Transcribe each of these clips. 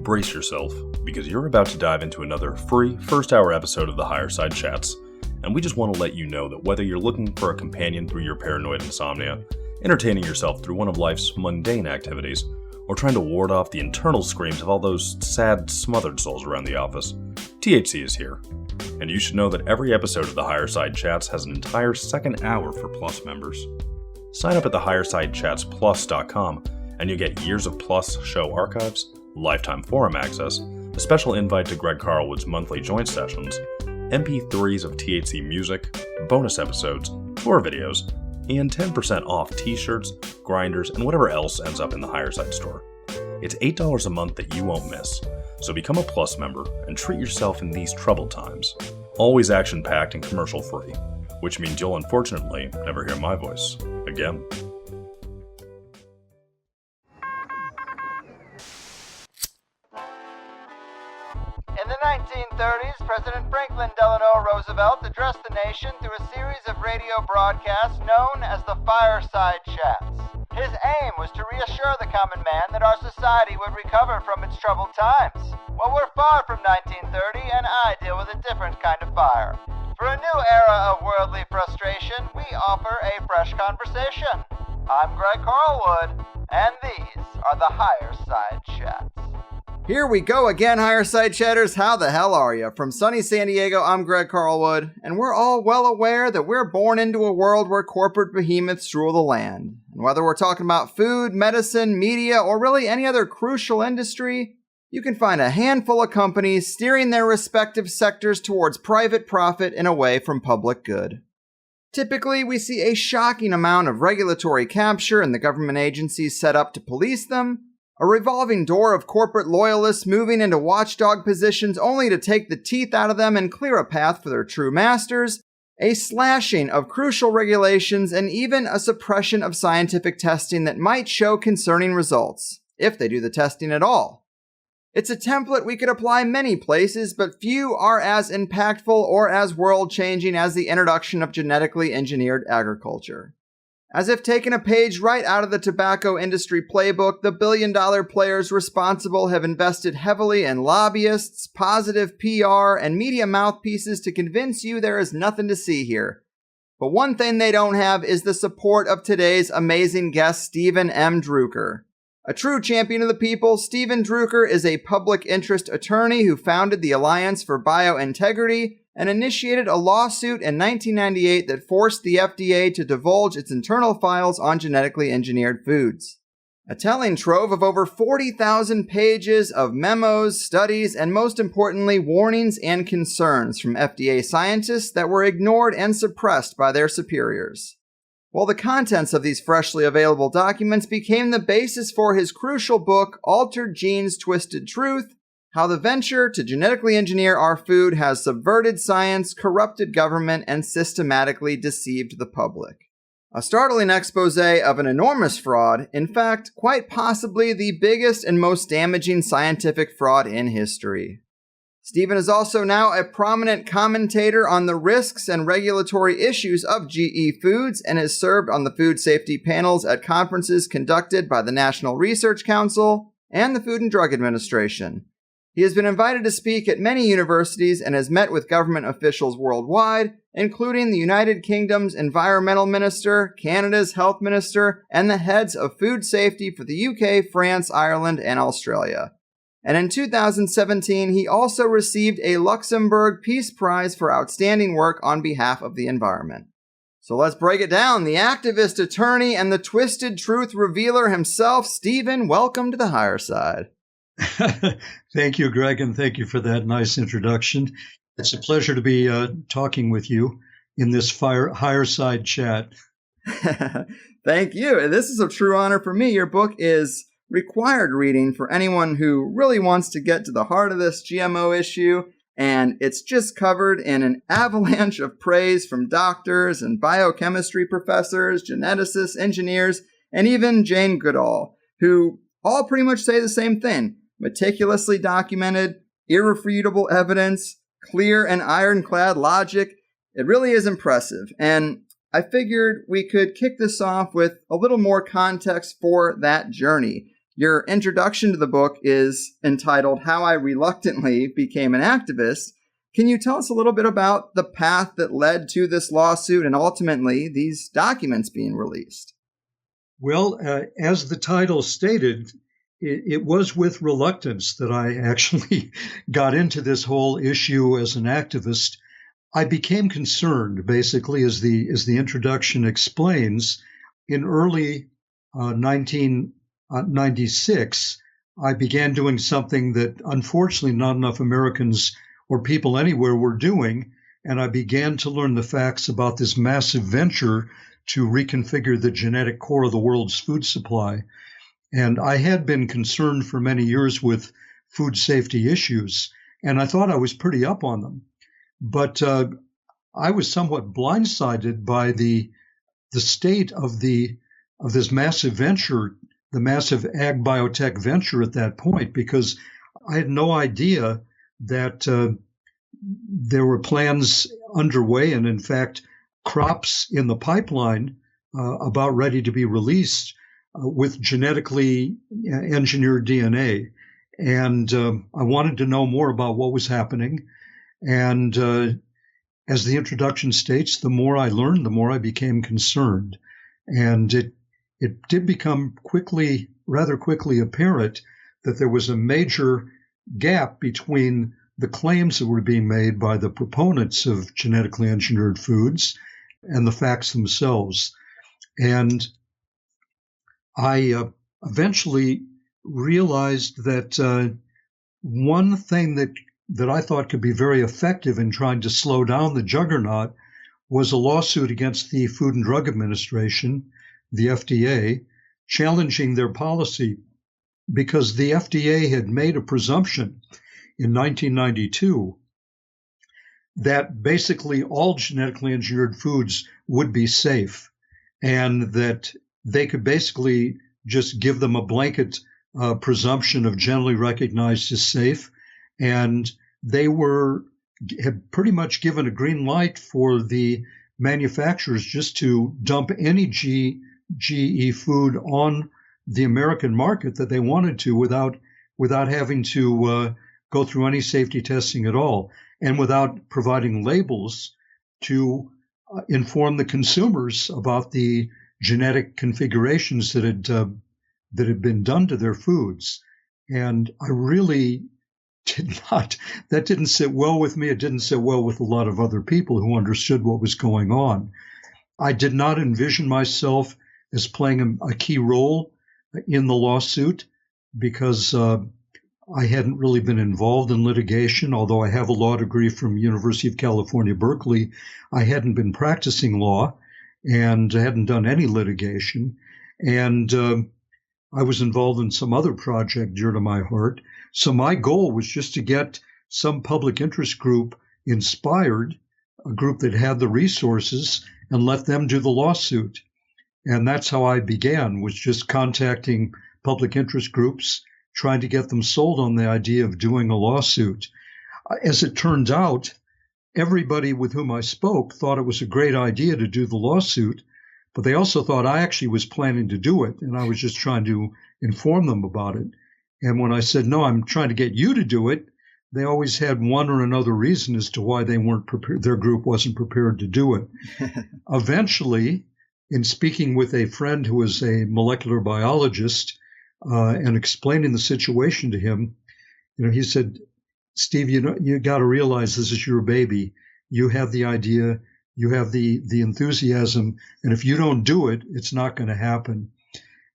brace yourself, because you're about to dive into another free first-hour episode of the Higher Side Chats, and we just want to let you know that whether you're looking for a companion through your paranoid insomnia, entertaining yourself through one of life's mundane activities, or trying to ward off the internal screams of all those sad, smothered souls around the office, THC is here. And you should know that every episode of the Higher Side Chats has an entire second hour for Plus members. Sign up at thehighersidechatsplus.com and you'll get years of Plus show archives, lifetime forum access, a special invite to Greg Carlwood's monthly joint sessions, MP3s of THC music, bonus episodes, tour videos, and 10% off t-shirts, grinders, and whatever else ends up in the Higher Side store. It's $8 a month that you won't miss, so become a Plus member and treat yourself in these troubled times. Always action-packed and commercial-free, which means you'll unfortunately never hear my voice again. In the 1930s, President Franklin Delano Roosevelt addressed the nation through a series of radio broadcasts known as the Fireside Chats. His aim was to reassure the common man that our society would recover from its troubled times. Well, we're far from 1930, and I deal with a different kind of fire. For a new era of worldly frustration, we offer a fresh conversation. I'm Greg Carlwood, and these are the Higher Side Chats. Here we go again, Higher Side Chatters. How the hell are you? From sunny San Diego, I'm Greg Carlwood, and we're all well aware that we're born into a world where corporate behemoths rule the land. And whether we're talking about food, medicine, media, or really any other crucial industry, you can find a handful of companies steering their respective sectors towards private profit and away from public good. Typically, we see a shocking amount of regulatory capture and the government agencies set up to police them, a revolving door of corporate loyalists moving into watchdog positions only to take the teeth out of them and clear a path for their true masters, a slashing of crucial regulations, and even a suppression of scientific testing that might show concerning results, if they do the testing at all. It's a template we could apply many places, but few are as impactful or as world-changing as the introduction of genetically engineered agriculture. As if taking a page right out of the tobacco industry playbook, the billion-dollar players responsible have invested heavily in lobbyists, positive PR, and media mouthpieces to convince you there is nothing to see here. But one thing they don't have is the support of today's amazing guest, Stephen M. Druker. A true champion of the people, Stephen Druker is a public interest attorney who founded the Alliance for Biointegrity and initiated a lawsuit in 1998 that forced the FDA to divulge its internal files on genetically engineered foods. A telling trove of over 40,000 pages of memos, studies, and most importantly, warnings and concerns from FDA scientists that were ignored and suppressed by their superiors. Well, the contents of these freshly available documents became the basis for his crucial book, Altered Genes, Twisted Truth: How the Venture to Genetically Engineer Our Food Has Subverted Science, Corrupted Government, and Systematically Deceived the Public. A startling expose of an enormous fraud, in fact, quite possibly the biggest and most damaging scientific fraud in history. Stephen is also now a prominent commentator on the risks and regulatory issues of GE foods and has served on the food safety panels at conferences conducted by the National Research Council and the Food and Drug Administration. He has been invited to speak at many universities and has met with government officials worldwide, including the United Kingdom's Environmental Minister, Canada's Health Minister, and the heads of food safety for the UK, France, Ireland, and Australia. And in 2017, he also received a Luxembourg Peace Prize for outstanding work on behalf of the environment. So let's break it down. The activist, attorney, and the twisted truth revealer himself, Stephen, welcome to the Higher Side. Thank you, Greg, and thank you for that nice introduction. It's a pleasure to be talking with you in this Higher Side Chat. Thank you. And this is a true honor for me. Your book is required reading for anyone who really wants to get to the heart of this GMO issue, and it's just covered in an avalanche of praise from doctors and biochemistry professors, geneticists, engineers, and even Jane Goodall, who all pretty much say the same thing. Meticulously documented, irrefutable evidence, clear and ironclad logic. It really is impressive, and I figured we could kick this off with a little more context for that journey. Your introduction to the book is entitled How I Reluctantly Became an Activist. Can you tell us a little bit about the path that led to this lawsuit and ultimately these documents being released? Well, as the title stated, it was with reluctance that I actually got into this whole issue as an activist. I became concerned, basically, as the introduction explains, in early 1996, I began doing something that unfortunately not enough Americans or people anywhere were doing, and I began to learn the facts about this massive venture to reconfigure the genetic core of the world's food supply. And I had been concerned for many years with food safety issues, and I thought I was pretty up on them. But I was somewhat blindsided by the state of this massive venture, the massive ag biotech venture at that point, because I had no idea that there were plans underway, and in fact, crops in the pipeline about ready to be released with genetically engineered DNA. And I wanted to know more about what was happening. And as the introduction states, the more I learned, the more I became concerned. And it did become rather quickly apparent that there was a major gap between the claims that were being made by the proponents of genetically engineered foods and the facts themselves. And I eventually realized that one thing that I thought could be very effective in trying to slow down the juggernaut was a lawsuit against the Food and Drug Administration, the FDA, challenging their policy, because the FDA had made a presumption in 1992 that basically all genetically engineered foods would be safe, and that they could basically just give them a blanket presumption of generally recognized as safe. And they had pretty much given a green light for the manufacturers just to dump any GE food on the American market that they wanted to without having to go through any safety testing at all, and without providing labels to inform the consumers about the genetic configurations that had been done to their foods. And I really that didn't sit well with me. It didn't sit well with a lot of other people who understood what was going on. I did not envision myself as playing a key role in the lawsuit because I hadn't really been involved in litigation. Although I have a law degree from University of California, Berkeley, I hadn't been practicing law and hadn't done any litigation. And I was involved in some other project dear to my heart. So my goal was just to get some public interest group inspired, a group that had the resources, and let them do the lawsuit. And that's how I began, was just contacting public interest groups, trying to get them sold on the idea of doing a lawsuit. As it turned out, everybody with whom I spoke thought it was a great idea to do the lawsuit, but they also thought I actually was planning to do it, and I was just trying to inform them about it. And when I said, no, I'm trying to get you to do it, they always had one or another reason as to why they weren't prepared, their group wasn't prepared to do it. Eventually, in speaking with a friend who was a molecular biologist and explaining the situation to him, he said, Steve, you got to realize this is your baby. You have the idea, you have the enthusiasm, and if you don't do it, it's not going to happen.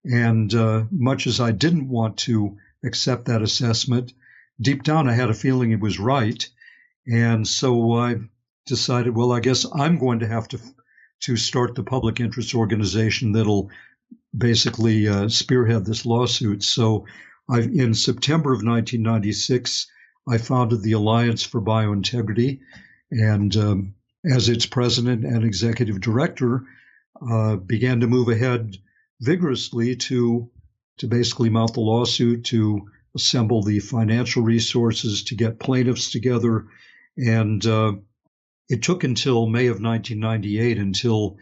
And much as I didn't want to accept that assessment, deep down I had a feeling it was right. And so I decided, well, I guess I'm going to have to start the public interest organization that'll basically spearhead this lawsuit. So in September of 1996, I founded the Alliance for Biointegrity, and as its president and executive director, began to move ahead vigorously to basically mount the lawsuit, to assemble the financial resources, to get plaintiffs together. And it took until May of 1998 until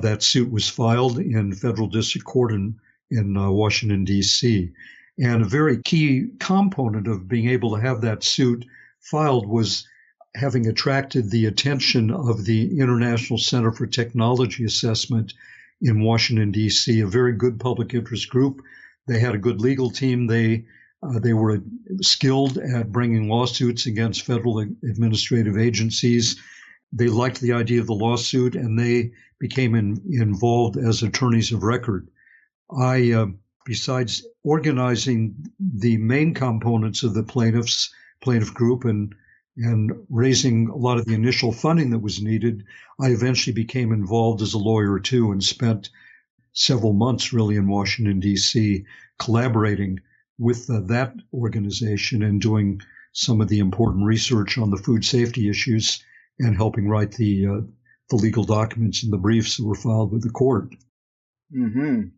that suit was filed in federal district court in Washington, D.C. And a very key component of being able to have that suit filed was having attracted the attention of the International Center for Technology Assessment in Washington, D.C., a very good public interest group. They had a good legal team. They were skilled at bringing lawsuits against federal administrative agencies. They liked the idea of the lawsuit, and they became involved as attorneys of record. Besides organizing the main components of the plaintiff group and raising a lot of the initial funding that was needed, I eventually became involved as a lawyer too, and spent several months really in Washington, D.C., collaborating with that organization and doing some of the important research on the food safety issues and helping write the legal documents and the briefs that were filed with the court. Mm-hmm.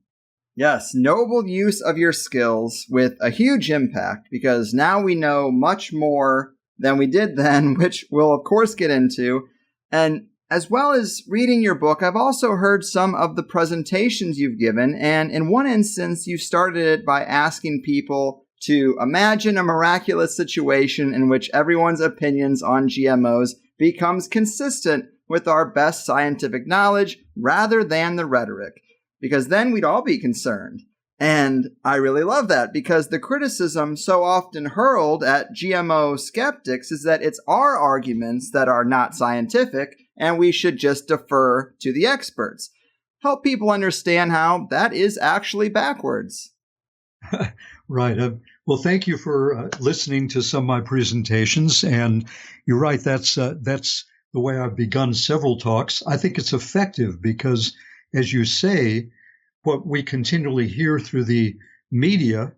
Yes, noble use of your skills with a huge impact, because now we know much more than we did then, which we'll of course get into. And as well as reading your book, I've also heard some of the presentations you've given, and in one instance, you started it by asking people to imagine a miraculous situation in which everyone's opinions on GMOs becomes consistent with our best scientific knowledge rather than the rhetoric, because then we'd all be concerned. And I really love that, because the criticism so often hurled at GMO skeptics is that it's our arguments that are not scientific, and we should just defer to the experts. Help people understand how that is actually backwards. Right. Well, thank you for listening to some of my presentations. And you're right, that's the way I've begun several talks. I think it's effective because, as you say, what we continually hear through the media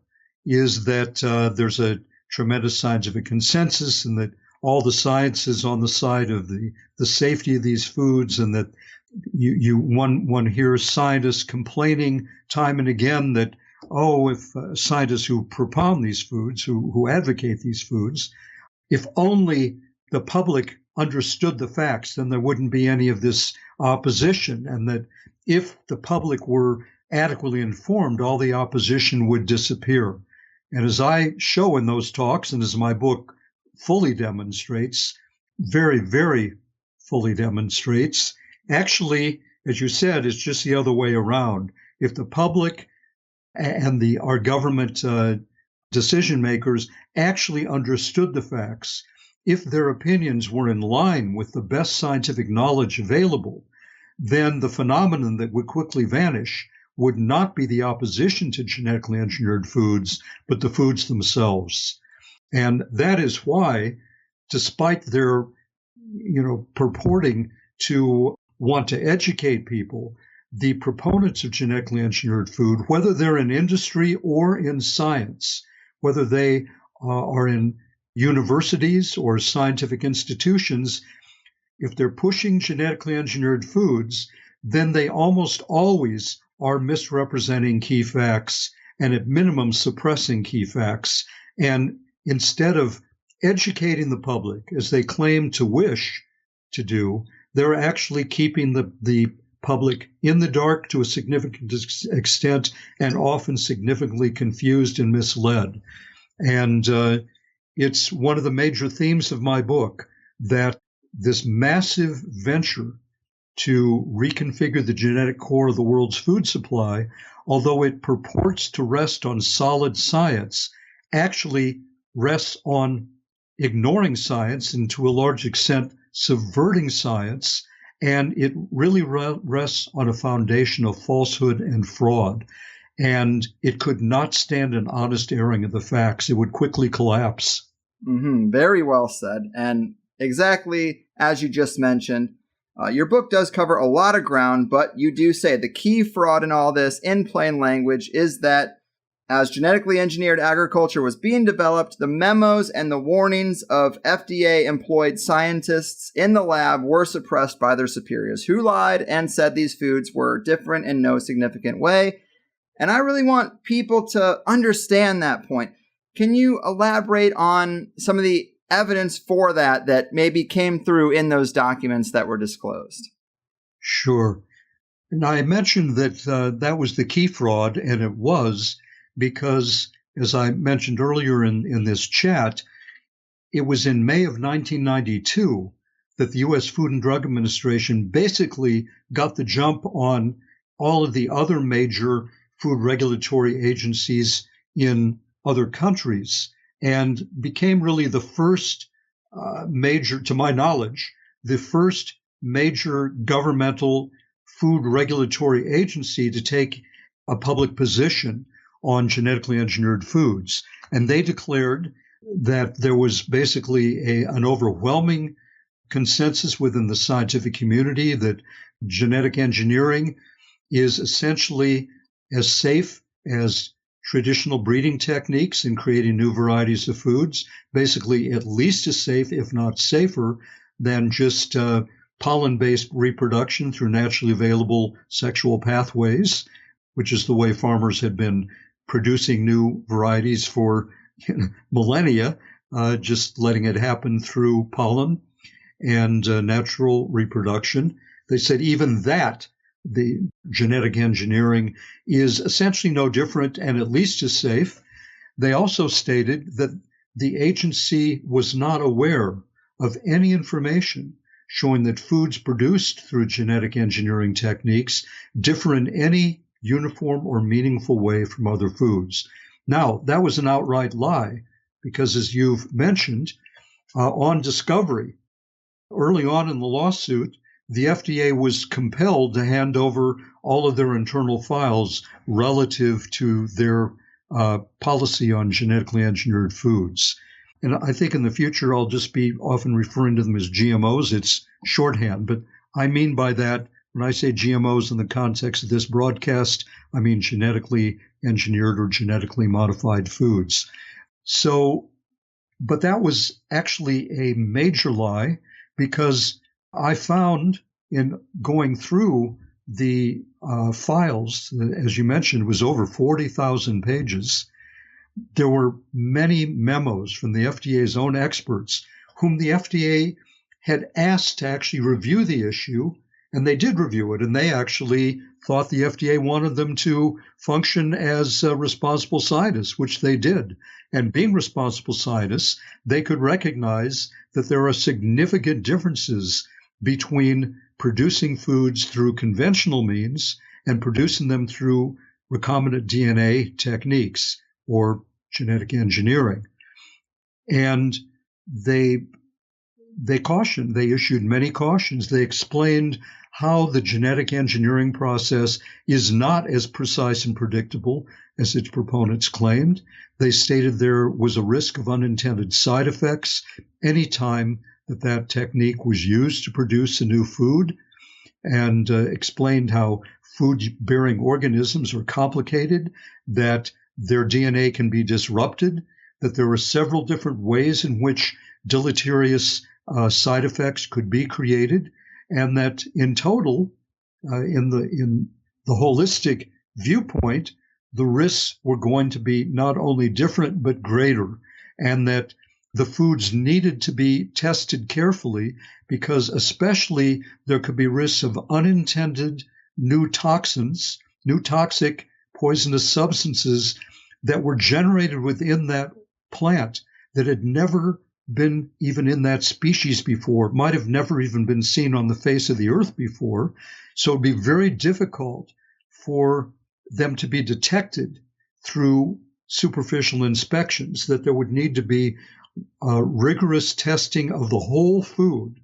is that there's a tremendous scientific consensus and that all the science is on the side of the safety of these foods, and that one hears scientists complaining time and again that, if scientists who propound these foods, who advocate these foods, if only the public understood the facts, then there wouldn't be any of this opposition, and that if the public were adequately informed, all the opposition would disappear. And as I show in those talks, and as my book fully demonstrates, very, very fully demonstrates, actually, as you said, it's just the other way around. If the public and our government decision makers actually understood the facts, if their opinions were in line with the best scientific knowledge available, then the phenomenon that would quickly vanish would not be the opposition to genetically engineered foods, but the foods themselves. And that is why, despite their, purporting to want to educate people, the proponents of genetically engineered food, whether they're in industry or in science, whether they are in universities or scientific institutions, if they're pushing genetically engineered foods, then they almost always are misrepresenting key facts and at minimum suppressing key facts. And instead of educating the public, as they claim to wish to do, they're actually keeping the public in the dark to a significant extent, and often significantly confused and misled. And it's one of the major themes of my book, that this massive venture to reconfigure the genetic core of the world's food supply, although it purports to rest on solid science, actually rests on ignoring science and to a large extent subverting science. And it really rests on a foundation of falsehood and fraud. And it could not stand an honest airing of the facts. It would quickly collapse. Mm-hmm. Very well said. And exactly as you just mentioned, your book does cover a lot of ground, but you do say the key fraud in all this, in plain language, is that as genetically engineered agriculture was being developed, the memos and the warnings of FDA-employed scientists in the lab were suppressed by their superiors, who lied and said these foods were different in no significant way. And I really want people to understand that point. Can you elaborate on some of the evidence for that maybe came through in those documents that were disclosed? Sure. And I mentioned that that was the key fraud, and it was, because as I mentioned earlier in this chat, it was in May of 1992 that the U.S. Food and Drug Administration basically got the jump on all of the other major food regulatory agencies in other countries and became really the first major, to my knowledge, the first major governmental food regulatory agency to take a public position on genetically engineered foods. And they declared that there was basically an overwhelming consensus within the scientific community that genetic engineering is essentially as safe as traditional breeding techniques in creating new varieties of foods, basically at least as safe, if not safer, than just pollen-based reproduction through naturally available sexual pathways, which is the way farmers had been producing new varieties for millennia, just letting it happen through pollen and natural reproduction. They said even that, the genetic engineering, is essentially no different and at least as safe. They also stated that the agency was not aware of any information showing that foods produced through genetic engineering techniques differ in any uniform or meaningful way from other foods. Now, that was an outright lie because, as you've mentioned, on discovery, early on in the lawsuit, the FDA was compelled to hand over all of their internal files relative to their policy on genetically engineered foods. And I think in the future, I'll just be often referring to them as GMOs. It's shorthand, but I mean by that, when I say GMOs in the context of this broadcast, I mean genetically engineered or genetically modified foods. So, but that was actually a major lie because I found in going through the files, as you mentioned, was over 40,000 pages. There were many memos from the FDA's own experts whom the FDA had asked to actually review the issue, and they did review it, and they actually thought the FDA wanted them to function as responsible scientists, which they did. And being responsible scientists, they could recognize that there are significant differences between producing foods through conventional means and producing them through recombinant DNA techniques or genetic engineering. And they cautioned, they issued many cautions. They explained how the genetic engineering process is not as precise and predictable as its proponents claimed. They stated there was a risk of unintended side effects anytime that technique was used to produce a new food, and explained how food-bearing organisms are complicated, that their DNA can be disrupted, that there are several different ways in which deleterious side effects could be created, and that in total, in the holistic viewpoint, the risks were going to be not only different but greater, and that the foods needed to be tested carefully because especially there could be risks of unintended new toxins, new toxic poisonous substances that were generated within that plant that had never been even in that species before, might have never even been seen on the face of the earth before. So it'd be very difficult for them to be detected through superficial inspections, that there would need to be rigorous testing of the whole food,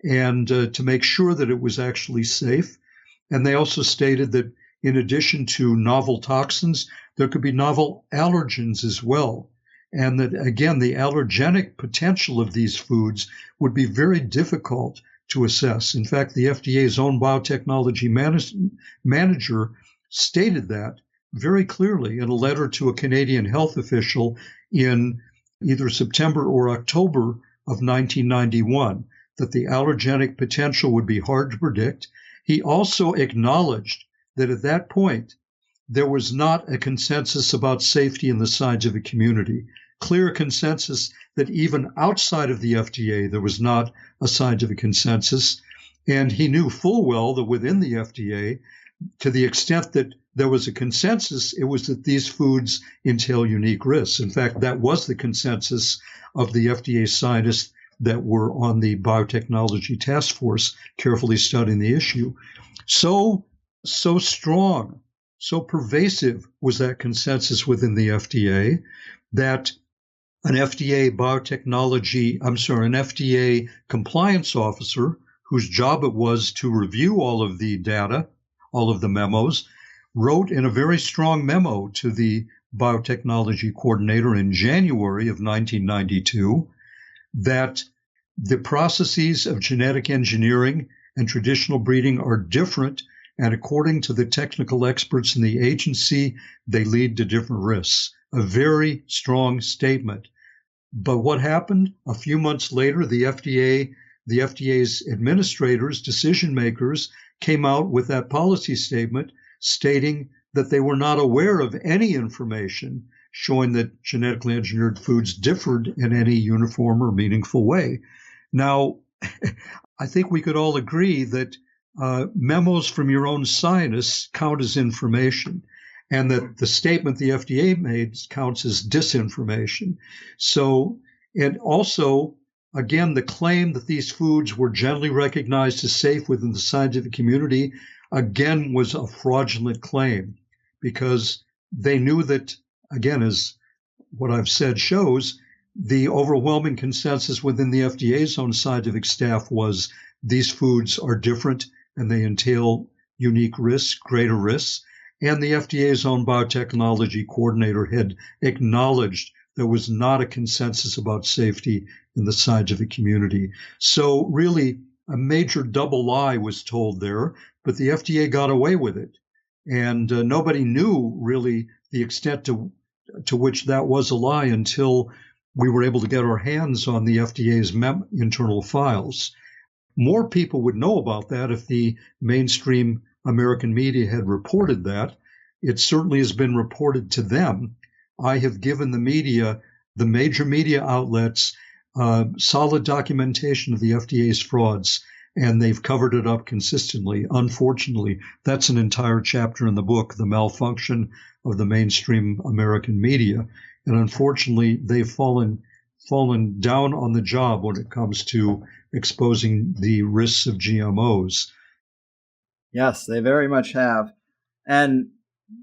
and to make sure that it was actually safe. And they also stated that in addition to novel toxins, there could be novel allergens as well. And that, again, the allergenic potential of these foods would be very difficult to assess. In fact, the FDA's own biotechnology manager stated that very clearly in a letter to a Canadian health official in either September or October of 1991, that the allergenic potential would be hard to predict. He also acknowledged that at that point, there was not a consensus about safety in the scientific community, clear consensus that even outside of the FDA, there was not a scientific consensus. And he knew full well that within the FDA, to the extent that there was a consensus. It was that these foods entail unique risks. In fact, that was the consensus of the FDA scientists that were on the biotechnology task force carefully studying the issue. So strong, so pervasive was that consensus within the FDA that an FDA compliance officer, whose job it was to review all of the data, all of the memos, wrote in a very strong memo to the biotechnology coordinator in January of 1992 that the processes of genetic engineering and traditional breeding are different, and according to the technical experts in the agency, they lead to different risks. A very strong statement. But what happened? A few months later, the FDA's administrators, decision makers, came out with that policy statement stating that they were not aware of any information showing that genetically engineered foods differed in any uniform or meaningful way. Now, I think we could all agree that memos from your own scientists count as information, and that the statement the FDA made counts as disinformation. So, and also, again, the claim that these foods were generally recognized as safe within the scientific community, again, was a fraudulent claim, because they knew that, again, as what I've said shows, the overwhelming consensus within the FDA's own scientific staff was these foods are different and they entail unique risks, greater risks. And the FDA's own biotechnology coordinator had acknowledged there was not a consensus about safety in the scientific community. So really, a major double lie was told there, but the FDA got away with it. And nobody knew really the extent to which that was a lie until we were able to get our hands on the FDA's internal files. More people would know about that if the mainstream American media had reported that. It certainly has been reported to them. I have given the media, the major media outlets, solid documentation of the FDA's frauds, and they've covered it up consistently. Unfortunately, that's an entire chapter in the book, The Malfunction of the Mainstream American Media. And unfortunately, they've fallen down on the job when it comes to exposing the risks of GMOs. Yes, they very much have. And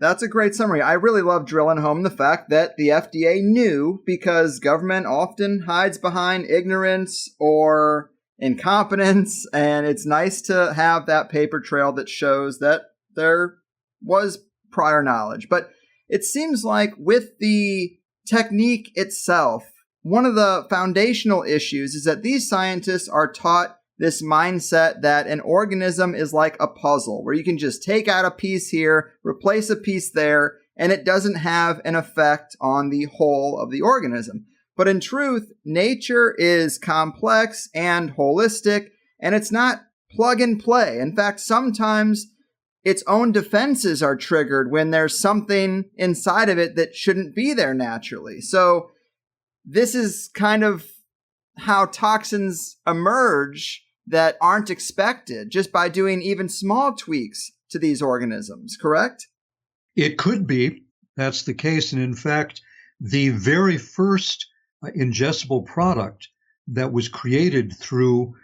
that's a great summary. I really love drilling home the fact that the FDA knew, because government often hides behind ignorance or incompetence, and it's nice to have that paper trail that shows that there was prior knowledge. But it seems like with the technique itself, one of the foundational issues is that these scientists are taught this mindset that an organism is like a puzzle, where you can just take out a piece here, replace a piece there, and it doesn't have an effect on the whole of the organism. But in truth, nature is complex and holistic, and it's not plug and play. In fact, sometimes its own defenses are triggered when there's something inside of it that shouldn't be there naturally. So this is kind of how toxins emerge that aren't expected, just by doing even small tweaks to these organisms, correct? It could be. That's the case. And in fact, the very first ingestible product that was created through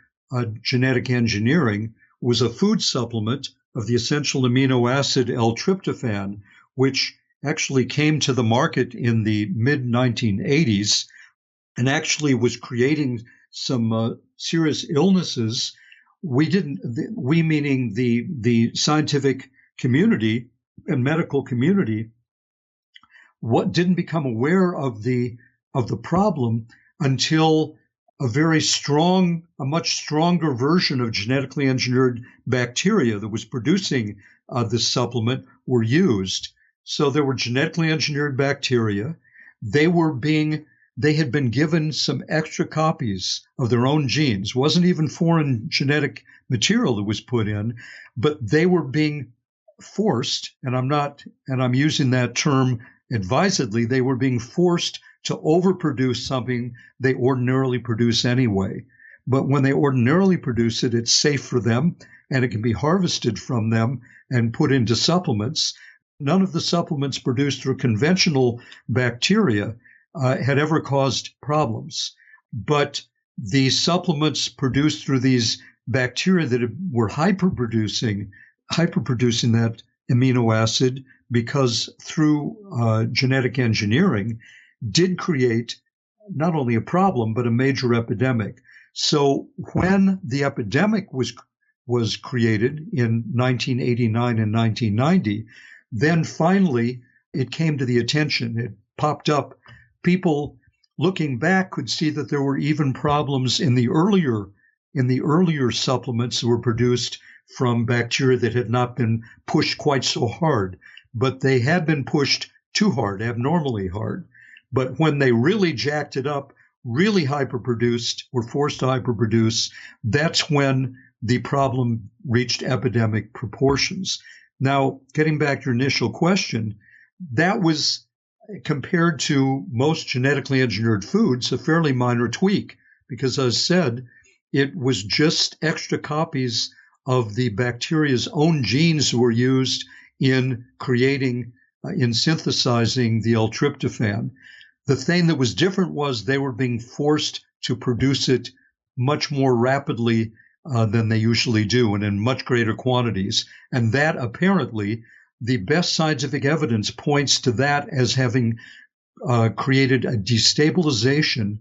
genetic engineering was a food supplement of the essential amino acid L-tryptophan, which actually came to the market in the mid-1980s and actually was creating some serious illnesses. We meaning the scientific community and medical community, didn't become aware of the problem until a much stronger version of genetically engineered bacteria that was producing this supplement were used. So there were genetically engineered bacteria. They had been given some extra copies of their own genes. It wasn't even foreign genetic material that was put in, but they were being forced, and I'm using that term advisedly, they were being forced to overproduce something they ordinarily produce anyway. But when they ordinarily produce it, it's safe for them, and it can be harvested from them and put into supplements. none of the supplements produced through conventional bacteria had ever caused problems. But the supplements produced through these bacteria that were hyperproducing that amino acid, because through genetic engineering, did create not only a problem, but a major epidemic. So when the epidemic was created in 1989 and 1990, then finally it came to the attention. It popped up. People looking back could see that there were even problems in the earlier supplements that were produced from bacteria that had not been pushed quite so hard, but they had been pushed too hard, abnormally hard. But when they really jacked it up, really hyperproduced, were forced to hyperproduce, that's when the problem reached epidemic proportions. Now, getting back to your initial question, that was, compared to most genetically engineered foods, a fairly minor tweak, because as I said, it was just extra copies of the bacteria's own genes that were used in synthesizing the L-tryptophan. The thing that was different was they were being forced to produce it much more rapidly than they usually do and in much greater quantities. And that apparently, the best scientific evidence points to that as having created a destabilization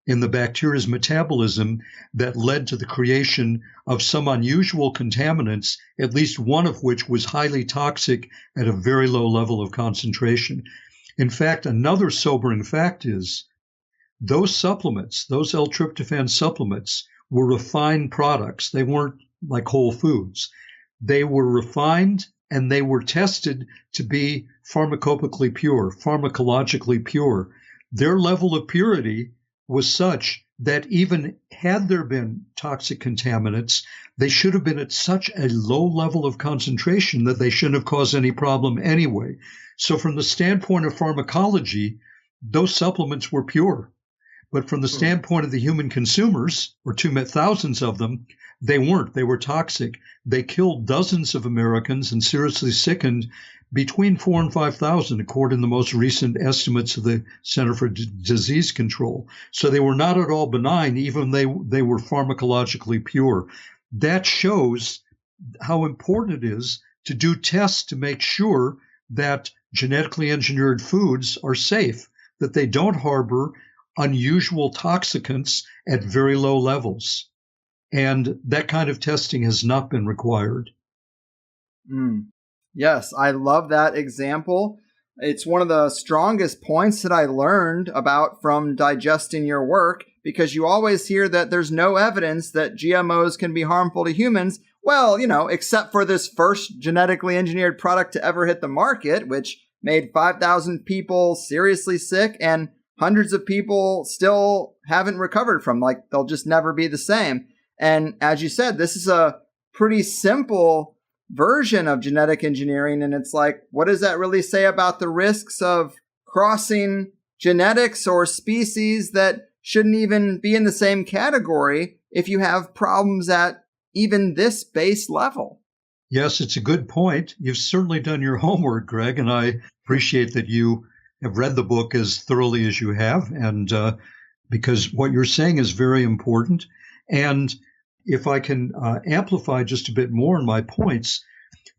in the bacteria's metabolism that led to the creation of some unusual contaminants, at least one of which was highly toxic at a very low level of concentration. In fact, another sobering fact is those supplements, those L-tryptophan supplements, were refined products. They weren't like whole foods. They were refined and they were tested to be pharmacologically pure. Their level of purity was such that even had there been toxic contaminants, they should have been at such a low level of concentration that they shouldn't have caused any problem anyway. So from the standpoint of pharmacology, those supplements were pure. But from the standpoint of the human consumers, or thousands of them, they weren't. They were toxic. They killed dozens of Americans and seriously sickened between 4,000 and 5,000, according to the most recent estimates of the Center for Disease Control. So they were not at all benign, even they were pharmacologically pure. That shows how important it is to do tests to make sure that genetically engineered foods are safe, that they don't harbor unusual toxicants at very low levels. And that kind of testing has not been required. Yes, I love that example. It's one of the strongest points that I learned about from digesting your work, because you always hear that there's no evidence that GMOs can be harmful to humans. Well, except for this first genetically engineered product to ever hit the market, which made 5,000 people seriously sick and hundreds of people still haven't recovered from, like they'll just never be the same. And as you said, this is a pretty simple version of genetic engineering. And it's like, what does that really say about the risks of crossing genetics or species that shouldn't even be in the same category if you have problems at even this base level? Yes, it's a good point. You've certainly done your homework, Greg, and I appreciate that you have read the book as thoroughly as you have, and because what you're saying is very important. And if I can amplify just a bit more on my points,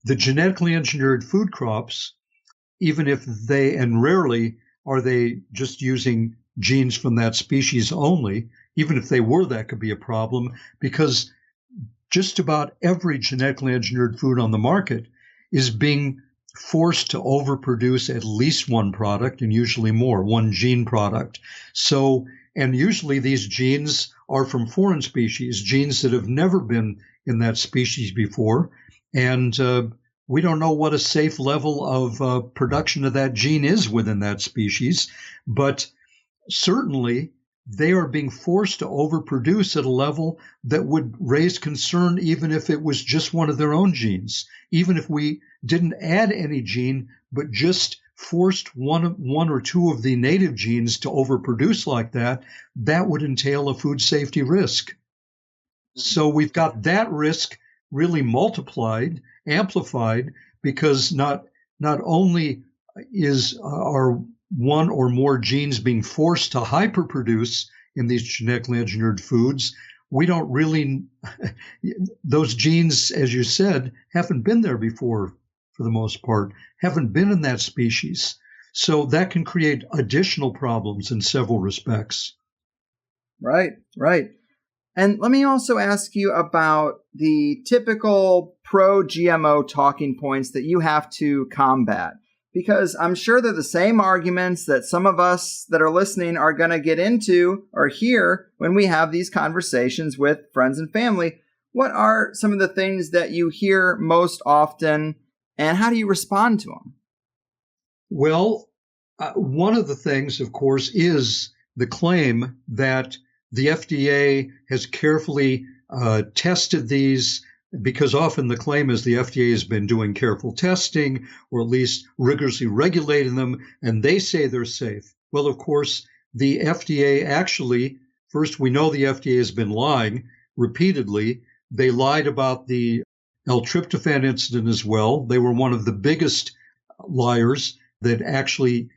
the genetically engineered food crops, even if and rarely are they just using genes from that species only, even if they were, that could be a problem, because just about every genetically engineered food on the market is being forced to overproduce at least one product, and usually more, one gene product. So, and usually these genes are from foreign species, genes that have never been in that species before. And we don't know what a safe level of production of that gene is within that species, but certainly they are being forced to overproduce at a level that would raise concern even if it was just one of their own genes. Even if we didn't add any gene, but just forced one or two of the native genes to overproduce like that, that would entail a food safety risk. So we've got that risk really multiplied, amplified, because not not only are one or more genes being forced to hyperproduce in these genetically engineered foods, we don't really, those genes, as you said, haven't been there before for the most part, haven't been in that species. So that can create additional problems in several respects. Right, right. And let me also ask you about the typical pro-GMO talking points that you have to combat, because I'm sure they're the same arguments that some of us that are listening are going to get into or hear when we have these conversations with friends and family. What are some of the things that you hear most often, and how do you respond to them? Well, one of the things, of course, is the claim that the FDA has carefully tested these, because often the claim is the FDA has been doing careful testing, or at least rigorously regulating them, and they say they're safe. Well, of course, the FDA actually, first, we know the FDA has been lying repeatedly. They lied about the L-tryptophan incident as well. They were one of the biggest liars that actually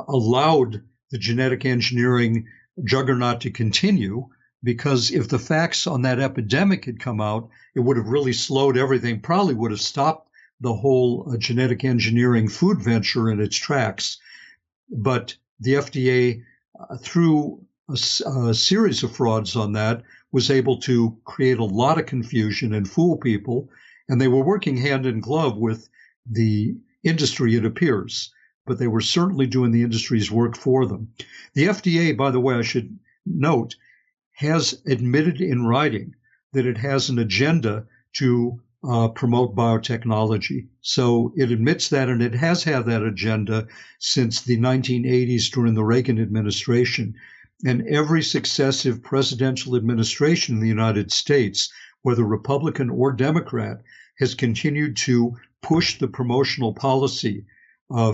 allowed the genetic engineering juggernaut to continue, because if the facts on that epidemic had come out, it would have really slowed everything, probably would have stopped the whole genetic engineering food venture in its tracks. But the FDA, through a series of frauds on that, was able to create a lot of confusion and fool people. And they were working hand in glove with the industry, it appears, but they were certainly doing the industry's work for them. The FDA, by the way, I should note, has admitted in writing that it has an agenda to promote biotechnology. So it admits that, and it has had that agenda since the 1980s during the Reagan administration. And every successive presidential administration in the United States, whether Republican or Democrat, has continued to push the promotional policy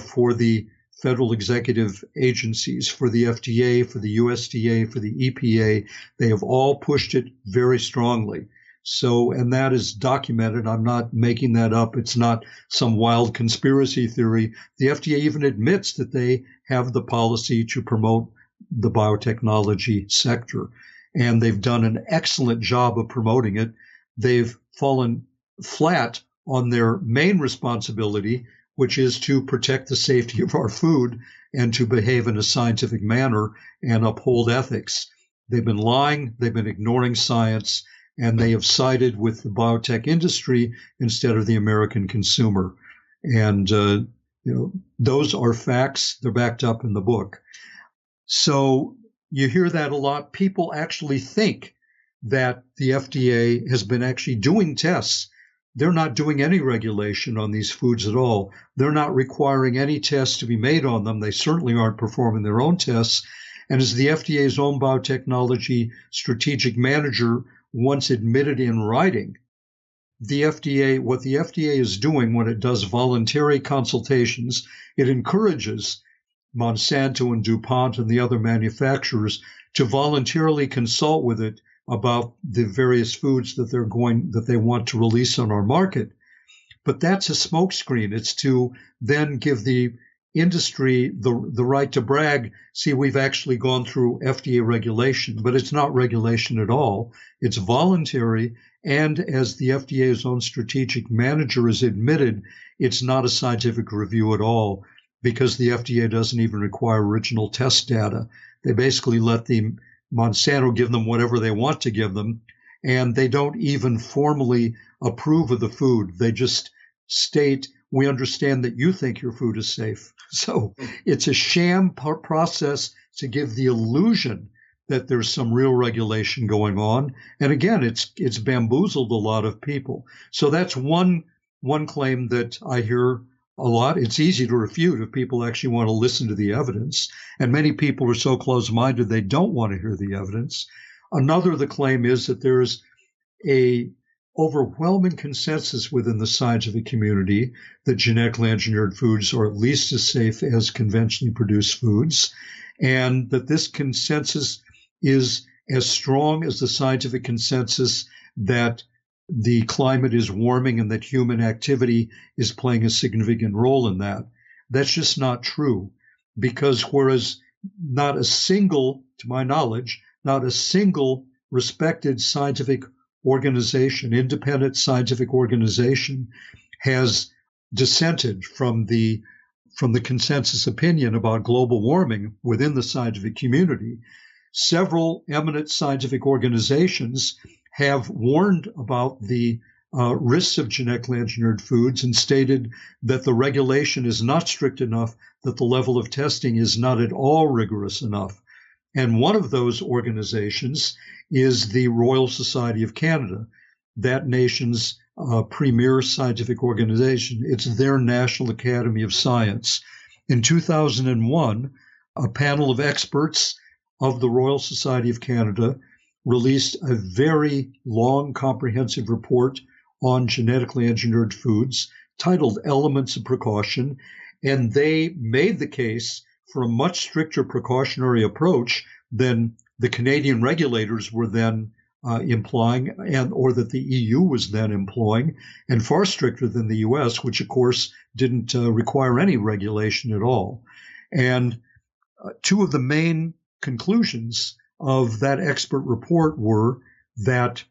for the federal executive agencies, for the FDA, for the USDA, for the EPA. They have all pushed it very strongly. So, and that is documented. I'm not making that up. It's not some wild conspiracy theory. The FDA even admits that they have the policy to promote the biotechnology sector. And they've done an excellent job of promoting it. They've fallen flat on their main responsibility, which is to protect the safety of our food and to behave in a scientific manner and uphold ethics. They've been lying, they've been ignoring science, and they have sided with the biotech industry instead of the American consumer. And those are facts. They're backed up in the book. So you hear that a lot. People actually think that the FDA has been actually doing tests. They're not doing any regulation on these foods at all. They're not requiring any tests to be made on them. They certainly aren't performing their own tests. And as the FDA's own biotechnology strategic manager once admitted in writing, what the FDA is doing when it does voluntary consultations, it encourages Monsanto and DuPont and the other manufacturers to voluntarily consult with it about the various foods that they want to release on our market. But that's a smokescreen. It's to then give the industry the right to brag. See, we've actually gone through FDA regulation, but it's not regulation at all. It's voluntary. And as the FDA's own strategic manager has admitted, it's not a scientific review at all, because the FDA doesn't even require original test data. They basically let the Monsanto give them whatever they want to give them, and they don't even formally approve of the food. They just state, we understand that you think your food is safe. So it's a sham process to give the illusion that there's some real regulation going on. And again, it's bamboozled a lot of people. So that's one claim that I hear a lot. It's easy to refute if people actually want to listen to the evidence. And many people are so close-minded they don't want to hear the evidence. Another of the claim is that there's a overwhelming consensus within the scientific community that genetically engineered foods are at least as safe as conventionally produced foods, and that this consensus is as strong as the scientific consensus that the climate is warming and that human activity is playing a significant role in that. That's just not true, because whereas not a single, to my knowledge, not a single respected scientific organization, independent scientific organization, has dissented from the consensus opinion about global warming within the scientific community. Several eminent scientific organizations have warned about the risks of genetically engineered foods and stated that the regulation is not strict enough, that the level of testing is not at all rigorous enough. And one of those organizations is the Royal Society of Canada, that nation's premier scientific organization. It's their National Academy of Science. In 2001, a panel of experts of the Royal Society of Canada released a very long, comprehensive report on genetically engineered foods titled Elements of Precaution, and they made the case for a much stricter precautionary approach than the Canadian regulators were then implying, or that the EU was then employing, and far stricter than the US, which of course didn't require any regulation at all. And two of the main conclusions of that expert report were that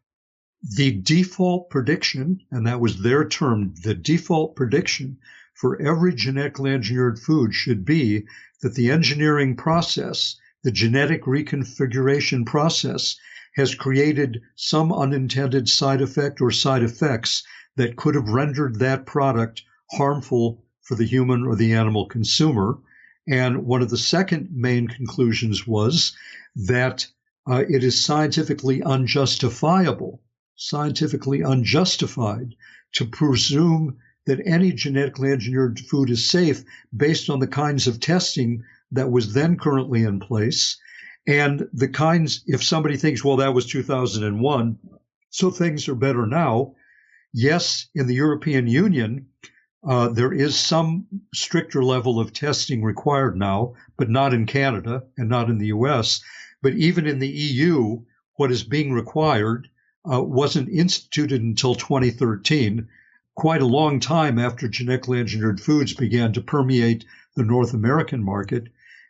the default prediction, and that was their term, the default prediction for every genetically engineered food should be that the engineering process, the genetic reconfiguration process, has created some unintended side effect or side effects that could have rendered that product harmful for the human or the animal consumer. And one of the second main conclusions was that it is scientifically unjustified to presume that any genetically engineered food is safe based on the kinds of testing that was then currently in place. And the kinds, if somebody thinks, well, that was 2001, so things are better now. Yes, in the European Union, there is some stricter level of testing required now, but not in Canada and not in the US. But even in the EU, what is being required wasn't instituted until 2013, quite a long time after genetically engineered foods began to permeate the North American market.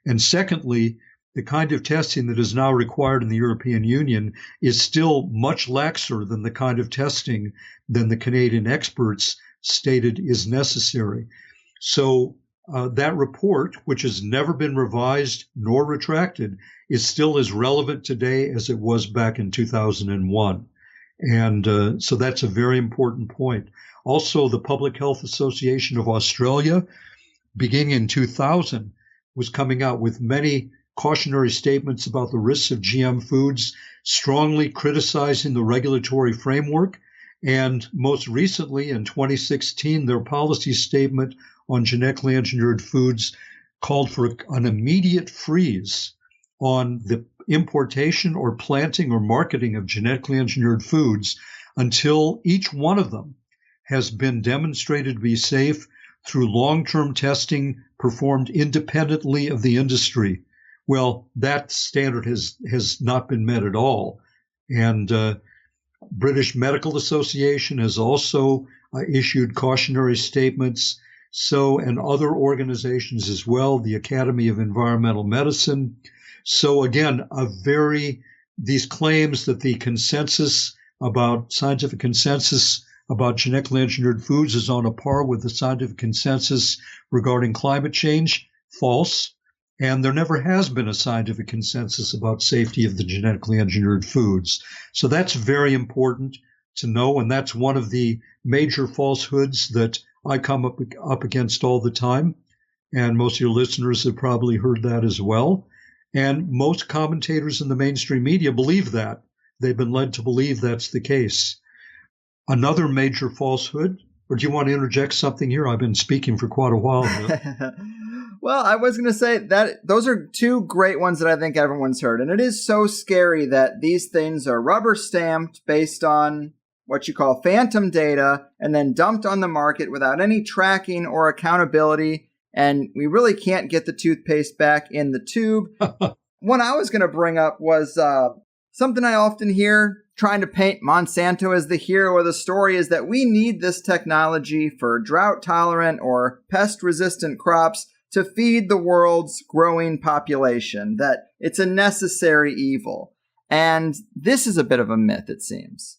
And secondly, the kind of testing that is now required in the European Union is still much laxer than the kind of testing than the Canadian experts stated is necessary. So that report, which has never been revised nor retracted, is still as relevant today as it was back in 2001. And so that's a very important point. Also, the Public Health Association of Australia, beginning in 2000, was coming out with many cautionary statements about the risks of GM foods, strongly criticizing the regulatory framework. And most recently, in 2016, their policy statement on genetically engineered foods called for an immediate freeze on the importation or planting or marketing of genetically engineered foods until each one of them has been demonstrated to be safe through long-term testing performed independently of the industry. Well, that standard has not been met at all. And British Medical Association has also issued cautionary statements. So, and other organizations as well, the Academy of Environmental Medicine. So again, these claims that the scientific consensus about genetically engineered foods is on a par with the scientific consensus regarding climate change, false. And there never has been a scientific consensus about safety of the genetically engineered foods. So that's very important to know. And that's one of the major falsehoods that I come up against all the time. And most of your listeners have probably heard that as well. And most commentators in the mainstream media believe that. They've been led to believe that's the case. Another major falsehood, or do you want to interject something here? I've been speaking for quite a while now. Well, I was going to say that those are two great ones that I think everyone's heard. And it is so scary that these things are rubber stamped based on what you call phantom data and then dumped on the market without any tracking or accountability. And we really can't get the toothpaste back in the tube. One I was going to bring up was Something I often hear trying to paint Monsanto as the hero of the story is that we need this technology for drought-tolerant or pest-resistant crops to feed the world's growing population, that it's a necessary evil. And this is a bit of a myth, it seems.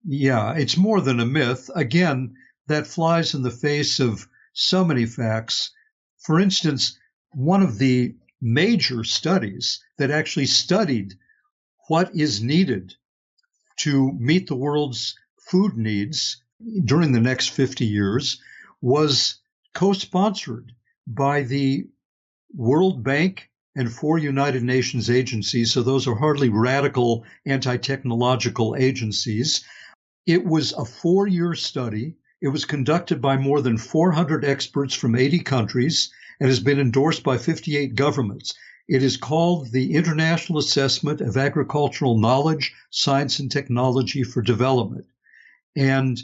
Yeah, it's more than a myth. Again, that flies in the face of so many facts. For instance, one of the major studies that actually studied what is needed to meet the world's food needs during the next 50 years was co-sponsored by the World Bank and 4 United Nations agencies. So those are hardly radical anti-technological agencies. It was a 4-year study. It was conducted by more than 400 experts from 80 countries and has been endorsed by 58 governments. It is called the International Assessment of Agricultural Knowledge, Science, and Technology for Development. And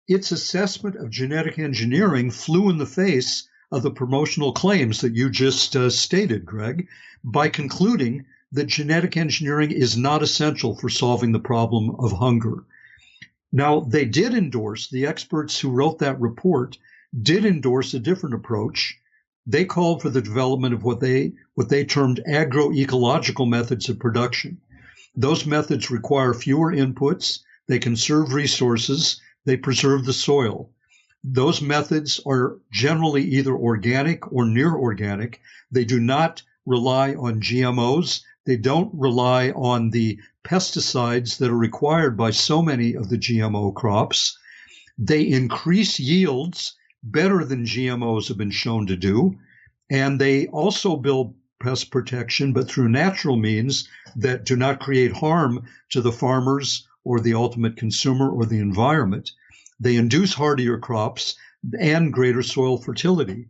its assessment of genetic engineering flew in the face of the promotional claims that you just stated, Greg, by concluding that genetic engineering is not essential for solving the problem of hunger. Now, they did endorse, the experts who wrote that report did endorse a different approach. They called for the development of what they termed agroecological methods of production. Those methods require fewer inputs, they conserve resources, they preserve the soil. Those methods are generally either organic or near organic. They do not rely on GMOs. They don't rely on the pesticides that are required by so many of the GMO crops. They increase yields better than GMOs have been shown to do. And they also build pest protection, but through natural means that do not create harm to the farmers or the ultimate consumer or the environment. They induce hardier crops and greater soil fertility.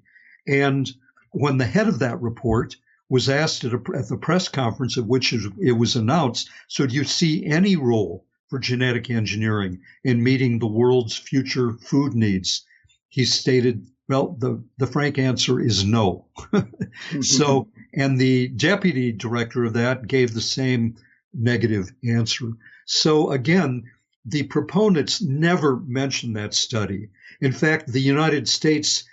And when the head of that report was asked at the press conference at which it was announced, so do you see any role for genetic engineering in meeting the world's future food needs? He stated, well, the frank answer is no. So, and the deputy director of that gave the same negative answer. So again, the proponents never mentioned that study. In fact, the United States,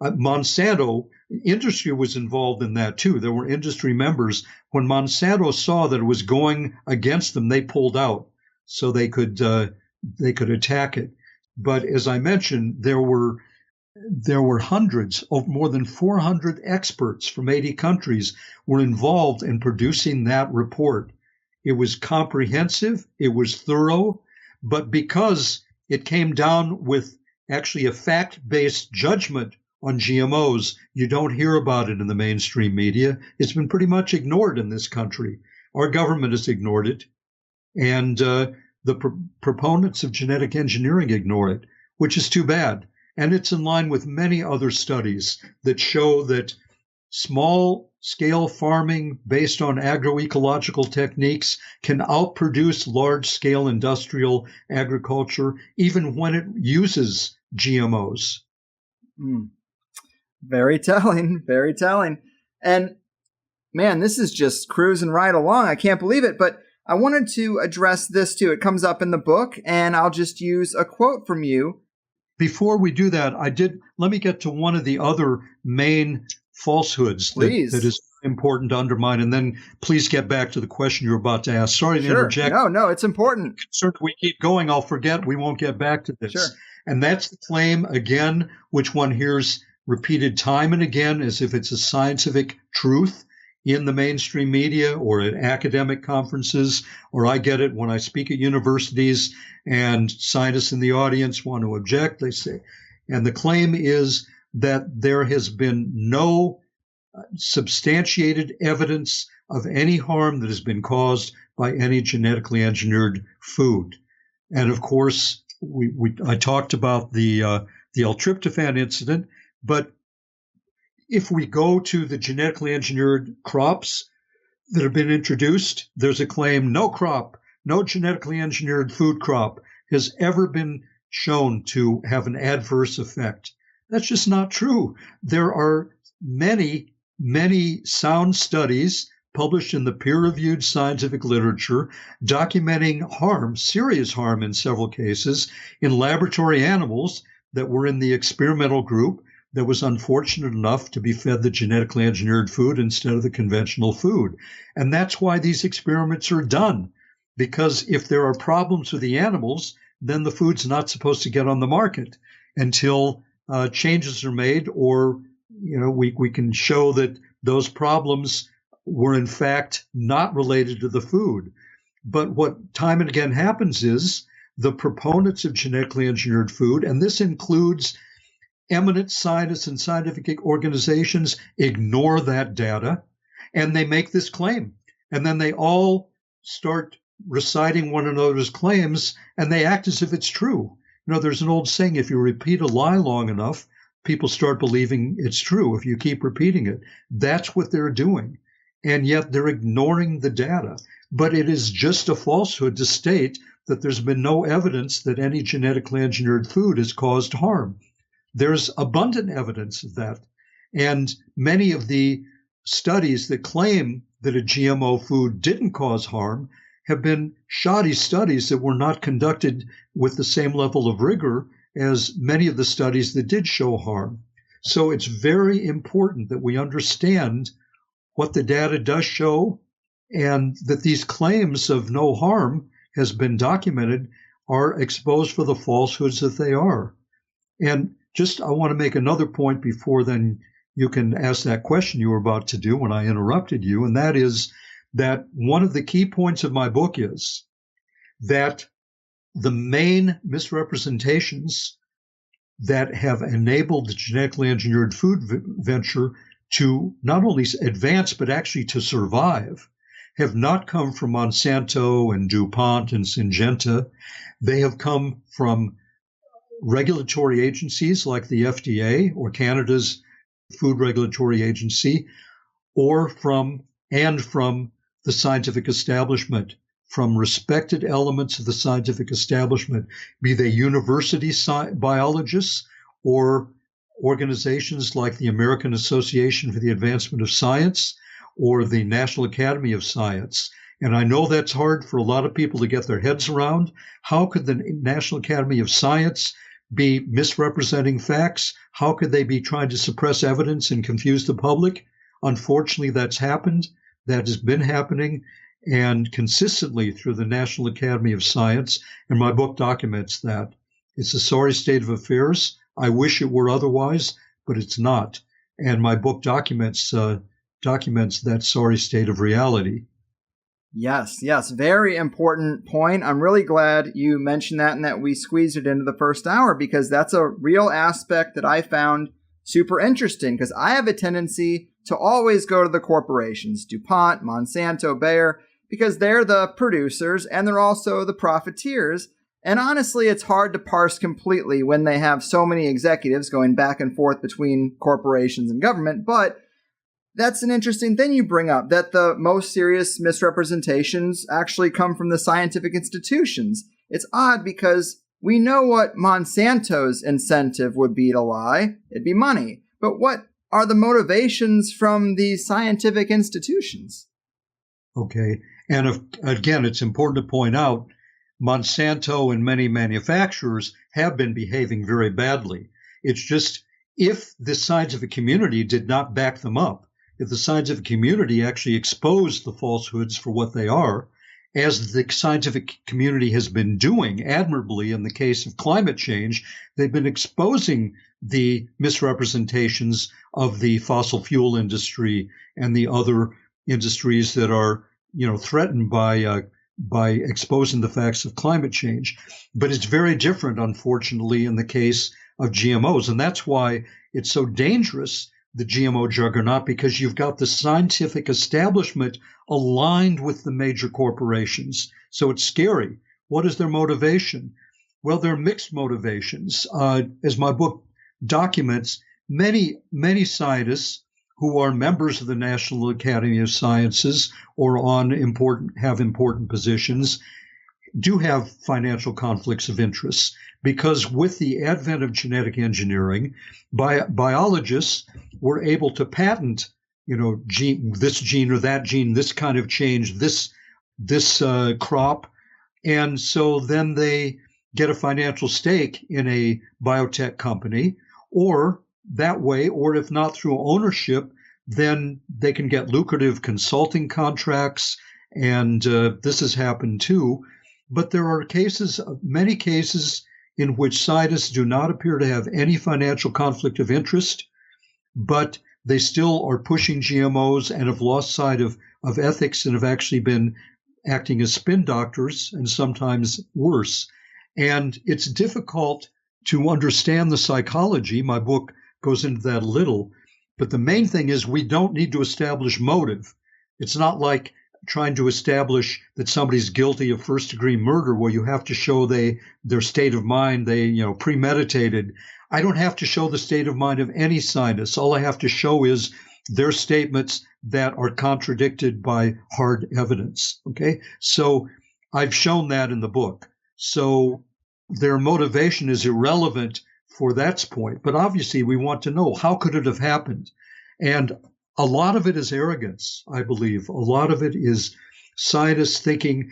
Monsanto, industry was involved in that too. There were industry members. When Monsanto saw that it was going against them, they pulled out so they could attack it. But as I mentioned, there were hundreds of more than 400 experts from 80 countries were involved in producing that report. It was comprehensive, it was thorough, but because it came down with actually a fact-based judgment on GMOs, you don't hear about it in the mainstream media. It's been pretty much ignored in this country. Our government has ignored it, and the proponents of genetic engineering ignore it, which is too bad. And it's in line with many other studies that show that small-scale farming based on agroecological techniques can outproduce large-scale industrial agriculture, even when it uses GMOs. Very telling, very telling. And man, this is just cruising right along. I can't believe it, but I wanted to address this too. It comes up in the book, and I'll just use a quote from you. Before we do that, let me get to one of the other main falsehoods that is important to undermine, and then please get back to the question you're about to ask. Sorry to interject. No, it's important. If we keep going, I'll forget. We won't get back to this. Sure. And that's the claim, again, which one hears repeated time and again as if it's a scientific truth in the mainstream media or at academic conferences, or I get it when I speak at universities and scientists in the audience want to object, they say. And the claim is that there has been no substantiated evidence of any harm that has been caused by any genetically engineered food. And of course, I talked about the L-tryptophan incident, but if we go to the genetically engineered crops that have been introduced, there's a claim no genetically engineered food crop has ever been shown to have an adverse effect. That's just not true. There are many, many sound studies published in the peer-reviewed scientific literature, documenting harm, serious harm in several cases, in laboratory animals that were in the experimental group that was unfortunate enough to be fed the genetically engineered food instead of the conventional food. And that's why these experiments are done, because if there are problems with the animals, then the food's not supposed to get on the market until changes are made, or we can show that those problems were in fact not related to the food. But what time and again happens is the proponents of genetically engineered food, and this includes eminent scientists and scientific organizations, ignore that data, and they make this claim. And then they all start reciting one another's claims, and they act as if it's true. There's an old saying, if you repeat a lie long enough, people start believing it's true if you keep repeating it. That's what they're doing. And yet they're ignoring the data. But it is just a falsehood to state that there's been no evidence that any genetically engineered food has caused harm. There's abundant evidence of that. And many of the studies that claim that a GMO food didn't cause harm have been shoddy studies that were not conducted with the same level of rigor as many of the studies that did show harm. So it's very important that we understand what the data does show, and that these claims of no harm has been documented are exposed for the falsehoods that they are. And I want to make another point before then you can ask that question you were about to do when I interrupted you, and that is that one of the key points of my book is that the main misrepresentations that have enabled the genetically engineered food venture to not only advance but actually to survive have not come from Monsanto and DuPont and Syngenta. They have come from regulatory agencies like the FDA or Canada's Food Regulatory Agency, or from the scientific establishment, from respected elements of the scientific establishment, be they university biologists or organizations like the American Association for the Advancement of Science or the National Academy of Science. And I know that's hard for a lot of people to get their heads around. How could the National Academy of Science be misrepresenting facts? How could they be trying to suppress evidence and confuse the public? Unfortunately, that's happened. That has been happening, and consistently through the National Academy of Science, and my book documents that. It's a sorry state of affairs. I wish it were otherwise, but it's not. And my book documents that sorry state of reality. Yes, very important point. I'm really glad you mentioned that and that we squeezed it into the first hour, because that's a real aspect that I found super interesting, because I have a tendency to always go to the corporations, DuPont, Monsanto, Bayer, because they're the producers and they're also the profiteers. And honestly, it's hard to parse completely when they have so many executives going back and forth between corporations and government. But that's an interesting thing you bring up, that the most serious misrepresentations actually come from the scientific institutions. It's odd because we know what Monsanto's incentive would be to lie. It'd be money. But what are the motivations from these scientific institutions? Okay. And again, it's important to point out Monsanto and many manufacturers have been behaving very badly. It's just if the scientific community did not back them up, if the scientific community actually exposed the falsehoods for what they are, as the scientific community has been doing admirably in the case of climate change, they've been exposing the misrepresentations of the fossil fuel industry and the other industries that are, threatened by exposing the facts of climate change. But it's very different, unfortunately, in the case of GMOs. And that's why it's so dangerous, the GMO juggernaut, because you've got the scientific establishment aligned with the major corporations. So it's scary. What is their motivation? Well, there are mixed motivations. As my book documents, many scientists who are members of the National Academy of Sciences or have important positions do have financial conflicts of interest, because with the advent of genetic engineering, biologists were able to patent, gene or that gene, this kind of change, this crop. And so then they get a financial stake in a biotech company, or that way, or if not through ownership, then they can get lucrative consulting contracts. And this has happened too. But there are many cases in which scientists do not appear to have any financial conflict of interest, but they still are pushing GMOs and have lost sight of ethics and have actually been acting as spin doctors and sometimes worse. And it's difficult to understand the psychology. My book goes into that a little. But the main thing is we don't need to establish motive. It's not like trying to establish that somebody's guilty of first-degree murder where you have to show their state of mind, premeditated. I don't have to show the state of mind of any scientist. All I have to show is their statements that are contradicted by hard evidence. Okay, so I've shown that in the book. So their motivation is irrelevant for that point. But obviously, we want to know, how could it have happened? And a lot of it is arrogance, I believe. A lot of it is scientists thinking,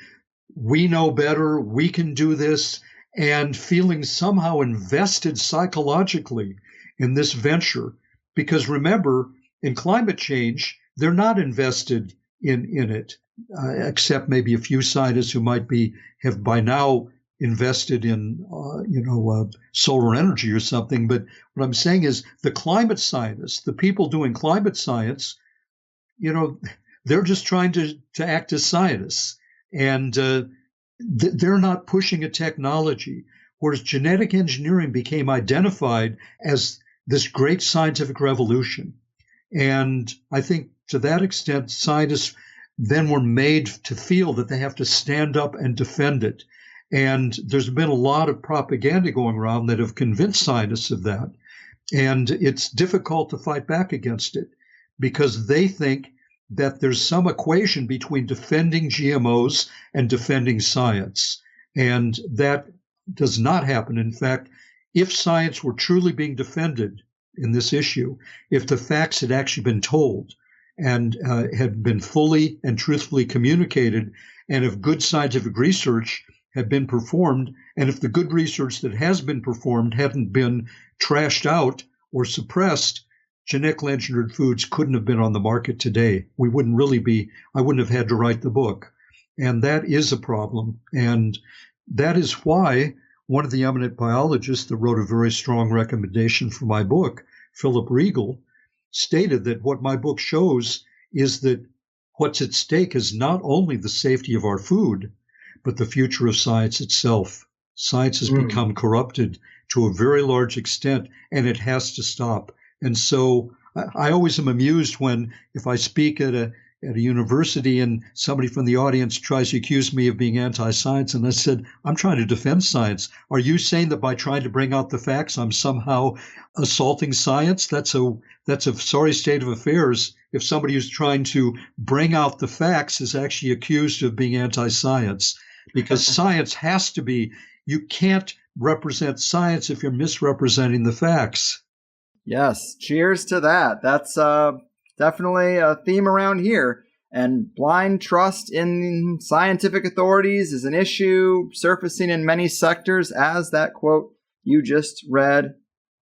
we know better, we can do this, and feeling somehow invested psychologically in this venture. Because remember, in climate change, they're not invested in it, except maybe a few scientists who might have by now invested in solar energy or something. But what I'm saying is the climate scientists, the people doing climate science, they're just trying to act as scientists, and they're not pushing a technology. Whereas genetic engineering became identified as this great scientific revolution. And I think to that extent, scientists then were made to feel that they have to stand up and defend it. And there's been a lot of propaganda going around that have convinced scientists of that. And it's difficult to fight back against it because they think that there's some equation between defending GMOs and defending science. And that does not happen. In fact, if science were truly being defended in this issue, if the facts had actually been told and had been fully and truthfully communicated, and if good scientific research had been performed, and if the good research that has been performed hadn't been trashed out or suppressed, genetically engineered foods couldn't have been on the market today. I wouldn't have had to write the book. And that is a problem. And that is why one of the eminent biologists that wrote a very strong recommendation for my book, Philip Riegel, stated that what my book shows is that what's at stake is not only the safety of our food, but the future of science itself. Science has become corrupted to a very large extent, and it has to stop. And so I always am amused if I speak at a university and somebody from the audience tries to accuse me of being anti-science, and I said, I'm trying to defend science. Are you saying that by trying to bring out the facts, I'm somehow assaulting science? That's a sorry state of affairs if somebody who's trying to bring out the facts is actually accused of being anti-science. Because science has to be, you can't represent science if you're misrepresenting the facts. Yes, cheers to that. That's definitely a theme around here. And blind trust in scientific authorities is an issue surfacing in many sectors, as that quote you just read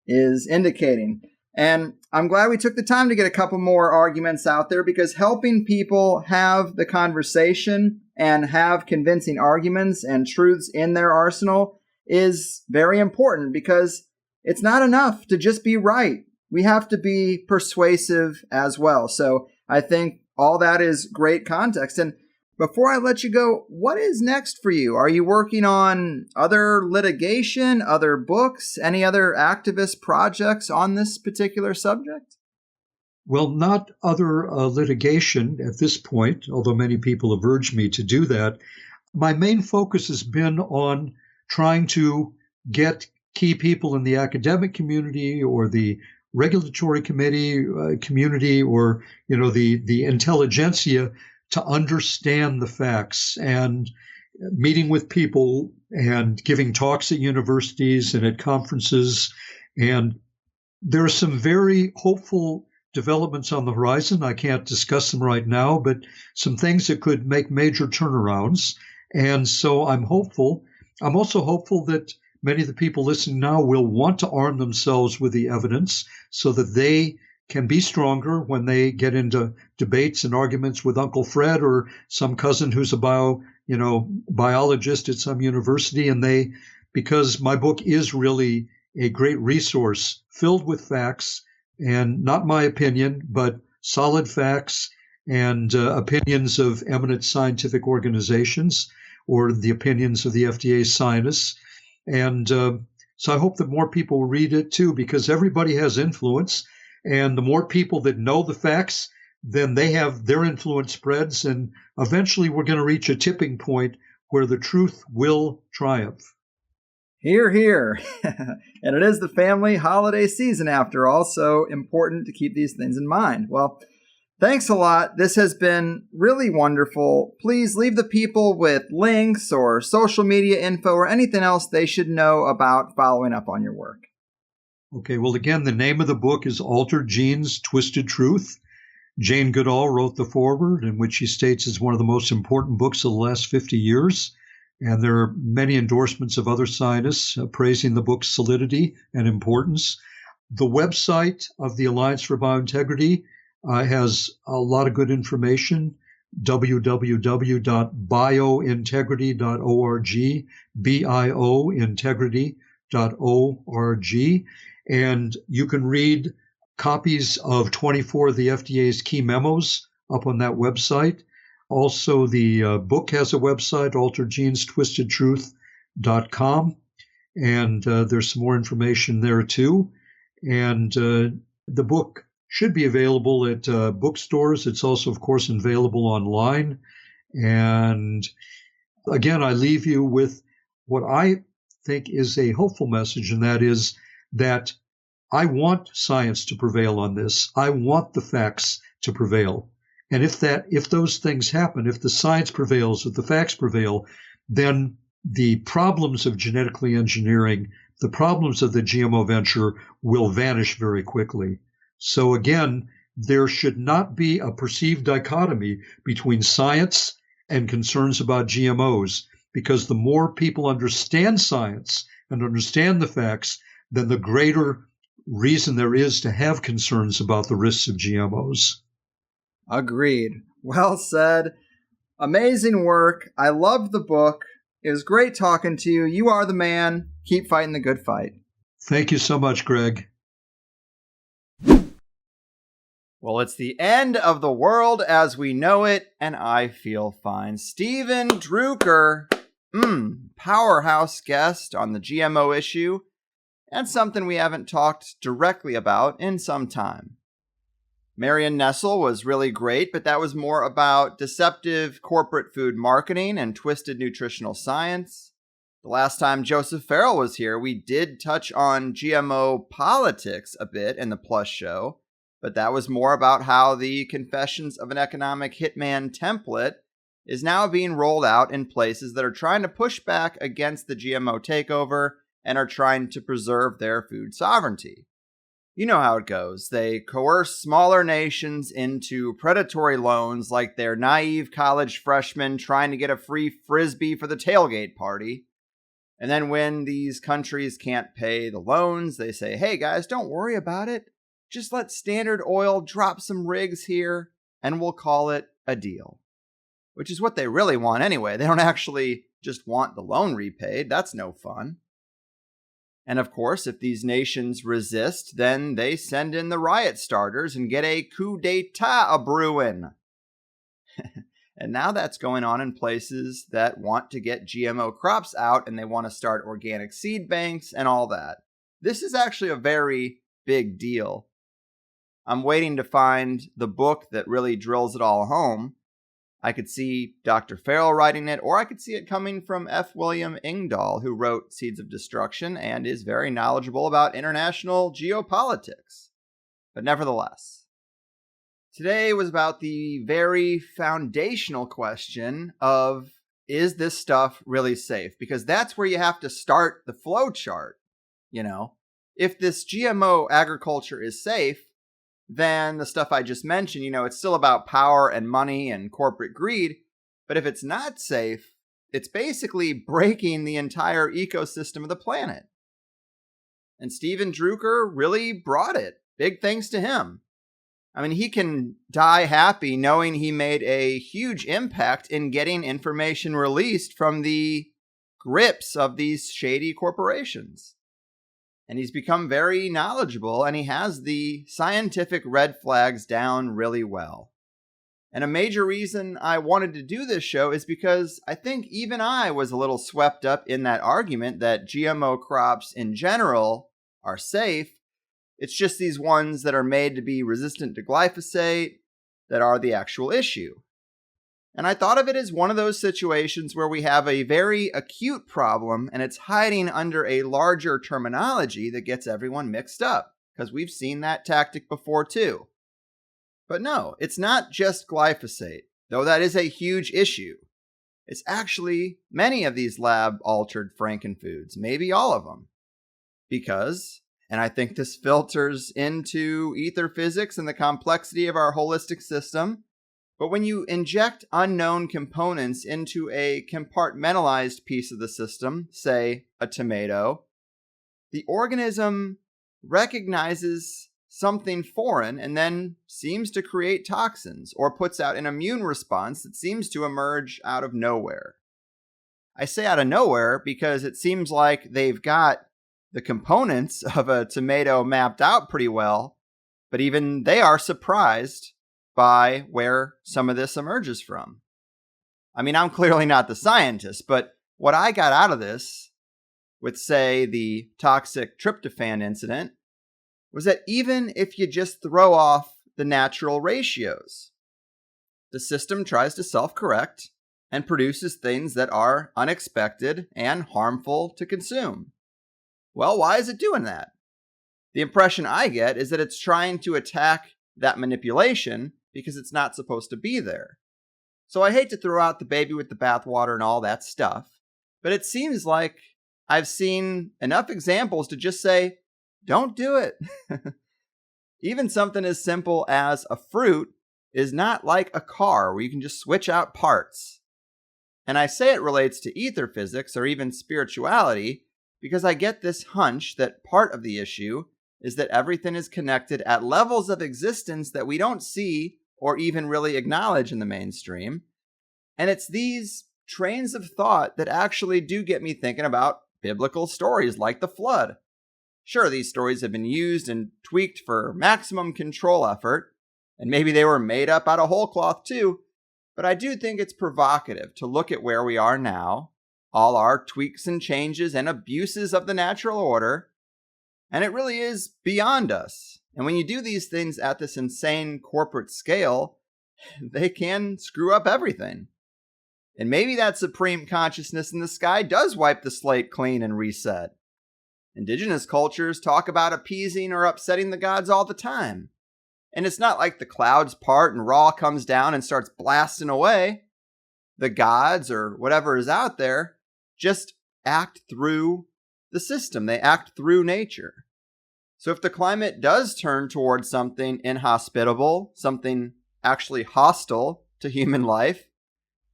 is indicating. And I'm glad we took the time to get a couple more arguments out there, because helping people have the conversation and have convincing arguments and truths in their arsenal is very important, because it's not enough to just be right. We have to be persuasive as well. So I think all that is great context. And before I let you go, what is next for you? Are you working on other litigation, other books, any other activist projects on this particular subject? Well, not other litigation at this point, although many people have urged me to do that. My main focus has been on trying to get key people in the academic community or the regulatory community or the intelligentsia to understand the facts, and meeting with people and giving talks at universities and at conferences. And there are some very hopeful developments on the horizon. I can't discuss them right now, but some things that could make major turnarounds. And so I'm hopeful. I'm also hopeful that many of the people listening now will want to arm themselves with the evidence so that they can be stronger when they get into debates and arguments with Uncle Fred or some cousin who's a biologist at some university. And because my book is really a great resource filled with facts, and not my opinion, but solid facts and opinions of eminent scientific organizations or the opinions of the FDA scientists. And so I hope that more people will read it too, because everybody has influence. And the more people that know the facts, then their influence spreads. And eventually we're going to reach a tipping point where the truth will triumph. Hear, hear. And it is the family holiday season after all, so important to keep these things in mind. Well, thanks a lot. This has been really wonderful. Please leave the people with links or social media info or anything else they should know about following up on your work. Okay, well, again, the name of the book is Altered Genes, Twisted Truth. Jane Goodall wrote the foreword, in which she states it's one of the most important books of the last 50 years. And there are many endorsements of other scientists praising the book's solidity and importance. The website of the Alliance for Biointegrity has a lot of good information, www.biointegrity.org, biointegrity.org. And you can read copies of 24 of the FDA's key memos up on that website. Also, the book has a website, alteredgenestwistedtruth.com, and there's some more information there too. And the book should be available at bookstores. It's also, of course, available online. And again, I leave you with what I think is a hopeful message, and that is that I want science to prevail on this. I want the facts to prevail. And if those things happen, if the science prevails, if the facts prevail, then the problems of genetically engineering, the problems of the GMO venture will vanish very quickly. So again, there should not be a perceived dichotomy between science and concerns about GMOs, because the more people understand science and understand the facts, then the greater reason there is to have concerns about the risks of GMOs. Agreed. Well said. Amazing work. I loved the book. It was great talking to you. You are the man. Keep fighting the good fight. Thank you so much, Greg. Well, it's the end of the world as we know it, and I feel fine. Stephen Druker, powerhouse guest on the GMO issue, and something we haven't talked directly about in some time. Marion Nessel was really great, but that was more about deceptive corporate food marketing and twisted nutritional science. The last time Joseph Farrell was here, we did touch on GMO politics a bit in the Plus show, but that was more about how the Confessions of an Economic Hitman template is now being rolled out in places that are trying to push back against the GMO takeover and are trying to preserve their food sovereignty. You know how it goes. They coerce smaller nations into predatory loans like they're naive college freshmen trying to get a free Frisbee for the tailgate party. And then when these countries can't pay the loans, they say, hey guys, don't worry about it. Just let Standard Oil drop some rigs here and we'll call it a deal. Which is what they really want anyway. They don't actually just want the loan repaid. That's no fun. And of course, if these nations resist, then they send in the riot starters and get a coup d'etat a-brewin'. And now that's going on in places that want to get GMO crops out and they want to start organic seed banks and all that. This is actually a very big deal. I'm waiting to find the book that really drills it all home. I could see Dr. Farrell writing it, or I could see it coming from F. William Engdahl, who wrote Seeds of Destruction and is very knowledgeable about international geopolitics. But nevertheless, today was about the very foundational question of, is this stuff really safe? Because that's where you have to start the flow chart. You know, if this GMO agriculture is safe, than the stuff I just mentioned. It's still about power and money and corporate greed. But if it's not safe, it's basically breaking the entire ecosystem of the planet. And Steven Druker really brought it. Big thanks to him. I mean, he can die happy knowing he made a huge impact in getting information released from the grips of these shady corporations. And he's become very knowledgeable, and he has the scientific red flags down really well. And a major reason I wanted to do this show is because I think even I was a little swept up in that argument that GMO crops in general are safe. It's just these ones that are made to be resistant to glyphosate that are the actual issue. And I thought of it as one of those situations where we have a very acute problem and it's hiding under a larger terminology that gets everyone mixed up, because we've seen that tactic before too. But no, it's not just glyphosate, though that is a huge issue. It's actually many of these lab-altered frankenfoods, maybe all of them. Because, and I think this filters into ether physics and the complexity of our holistic system, but when you inject unknown components into a compartmentalized piece of the system, say a tomato, the organism recognizes something foreign and then seems to create toxins or puts out an immune response that seems to emerge out of nowhere. I say out of nowhere because it seems like they've got the components of a tomato mapped out pretty well, but even they are surprised by where some of this emerges from. I mean, I'm clearly not the scientist, but what I got out of this with, say, the toxic tryptophan incident was that even if you just throw off the natural ratios, the system tries to self-correct and produces things that are unexpected and harmful to consume. Well, why is it doing that? The impression I get is that it's trying to attack that manipulation because it's not supposed to be there. So I hate to throw out the baby with the bathwater and all that stuff, but it seems like I've seen enough examples to just say, don't do it. Even something as simple as a fruit is not like a car where you can just switch out parts. And I say it relates to ether physics or even spirituality because I get this hunch that part of the issue is that everything is connected at levels of existence that we don't see or even really acknowledge in the mainstream. And it's these trains of thought that actually do get me thinking about biblical stories like the flood. Sure, these stories have been used and tweaked for maximum control effort, and maybe they were made up out of whole cloth too, but I do think it's provocative to look at where we are now, all our tweaks and changes and abuses of the natural order, and it really is beyond us. And when you do these things at this insane corporate scale, they can screw up everything. And maybe that supreme consciousness in the sky does wipe the slate clean and reset. Indigenous cultures talk about appeasing or upsetting the gods all the time. And it's not like the clouds part and Ra comes down and starts blasting away. The gods, or whatever is out there, just act through the system. They act through nature. So if the climate does turn towards something inhospitable, something actually hostile to human life,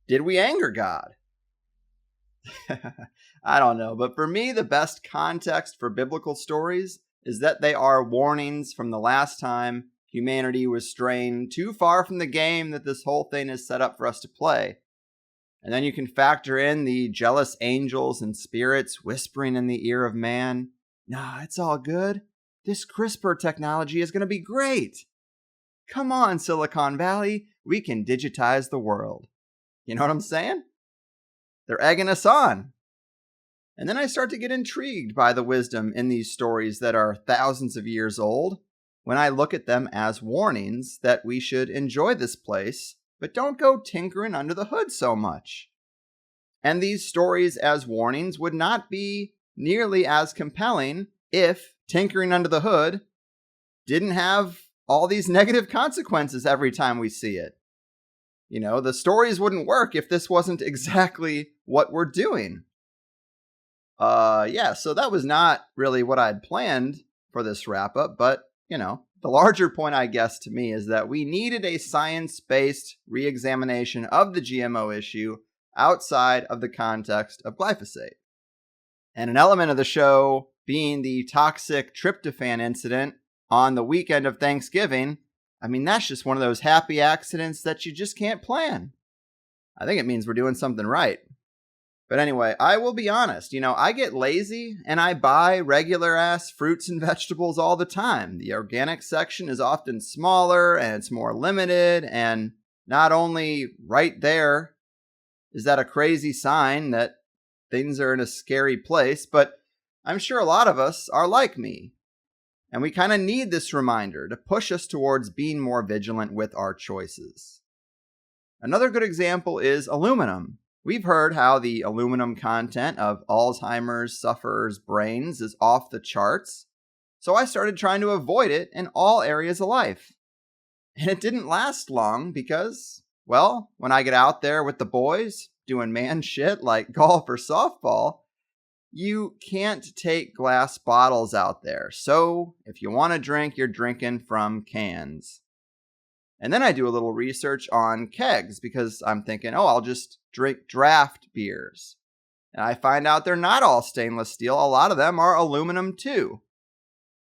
did we anger God? I don't know, but for me, the best context for biblical stories is that they are warnings from the last time humanity was straying too far from the game that this whole thing is set up for us to play. And then you can factor in the jealous angels and spirits whispering in the ear of man, "Nah, it's all good. This CRISPR technology is going to be great. Come on, Silicon Valley, we can digitize the world." You know what I'm saying? They're egging us on. And then I start to get intrigued by the wisdom in these stories that are thousands of years old when I look at them as warnings that we should enjoy this place, but don't go tinkering under the hood so much. And these stories as warnings would not be nearly as compelling if tinkering under the hood didn't have all these negative consequences every time we see it. You know, the stories wouldn't work if this wasn't exactly what we're doing. So that was not really what I'd planned for this wrap-up, but, the larger point, I guess, to me is that we needed a science-based re-examination of the GMO issue outside of the context of glyphosate. And an element of the show being the toxic tryptophan incident on the weekend of Thanksgiving, I mean, that's just one of those happy accidents that you just can't plan. I think it means we're doing something right. But anyway, I will be honest, I get lazy and I buy regular ass fruits and vegetables all the time. The organic section is often smaller and it's more limited. And not only right there is that a crazy sign that things are in a scary place, but I'm sure a lot of us are like me. And we kind of need this reminder to push us towards being more vigilant with our choices. Another good example is aluminum. We've heard how the aluminum content of Alzheimer's sufferers' brains is off the charts, so I started trying to avoid it in all areas of life. And it didn't last long because, well, when I get out there with the boys doing man shit like golf or softball, you can't take glass bottles out there. So if you want to drink, you're drinking from cans. And then I do a little research on kegs because I'm thinking, I'll just drink draft beers. And I find out they're not all stainless steel. A lot of them are aluminum too.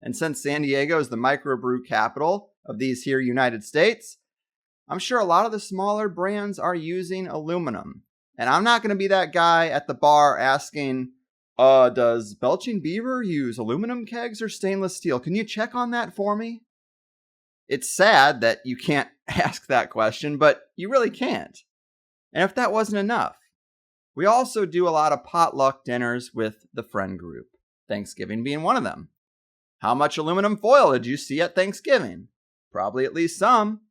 And since San Diego is the microbrew capital of these here United States, I'm sure a lot of the smaller brands are using aluminum. And I'm not going to be that guy at the bar asking, does Belching Beaver use aluminum kegs or stainless steel? Can you check on that for me? It's sad that you can't ask that question, but you really can't. And if that wasn't enough, we also do a lot of potluck dinners with the friend group, Thanksgiving being one of them. How much aluminum foil did you see at Thanksgiving? Probably at least some.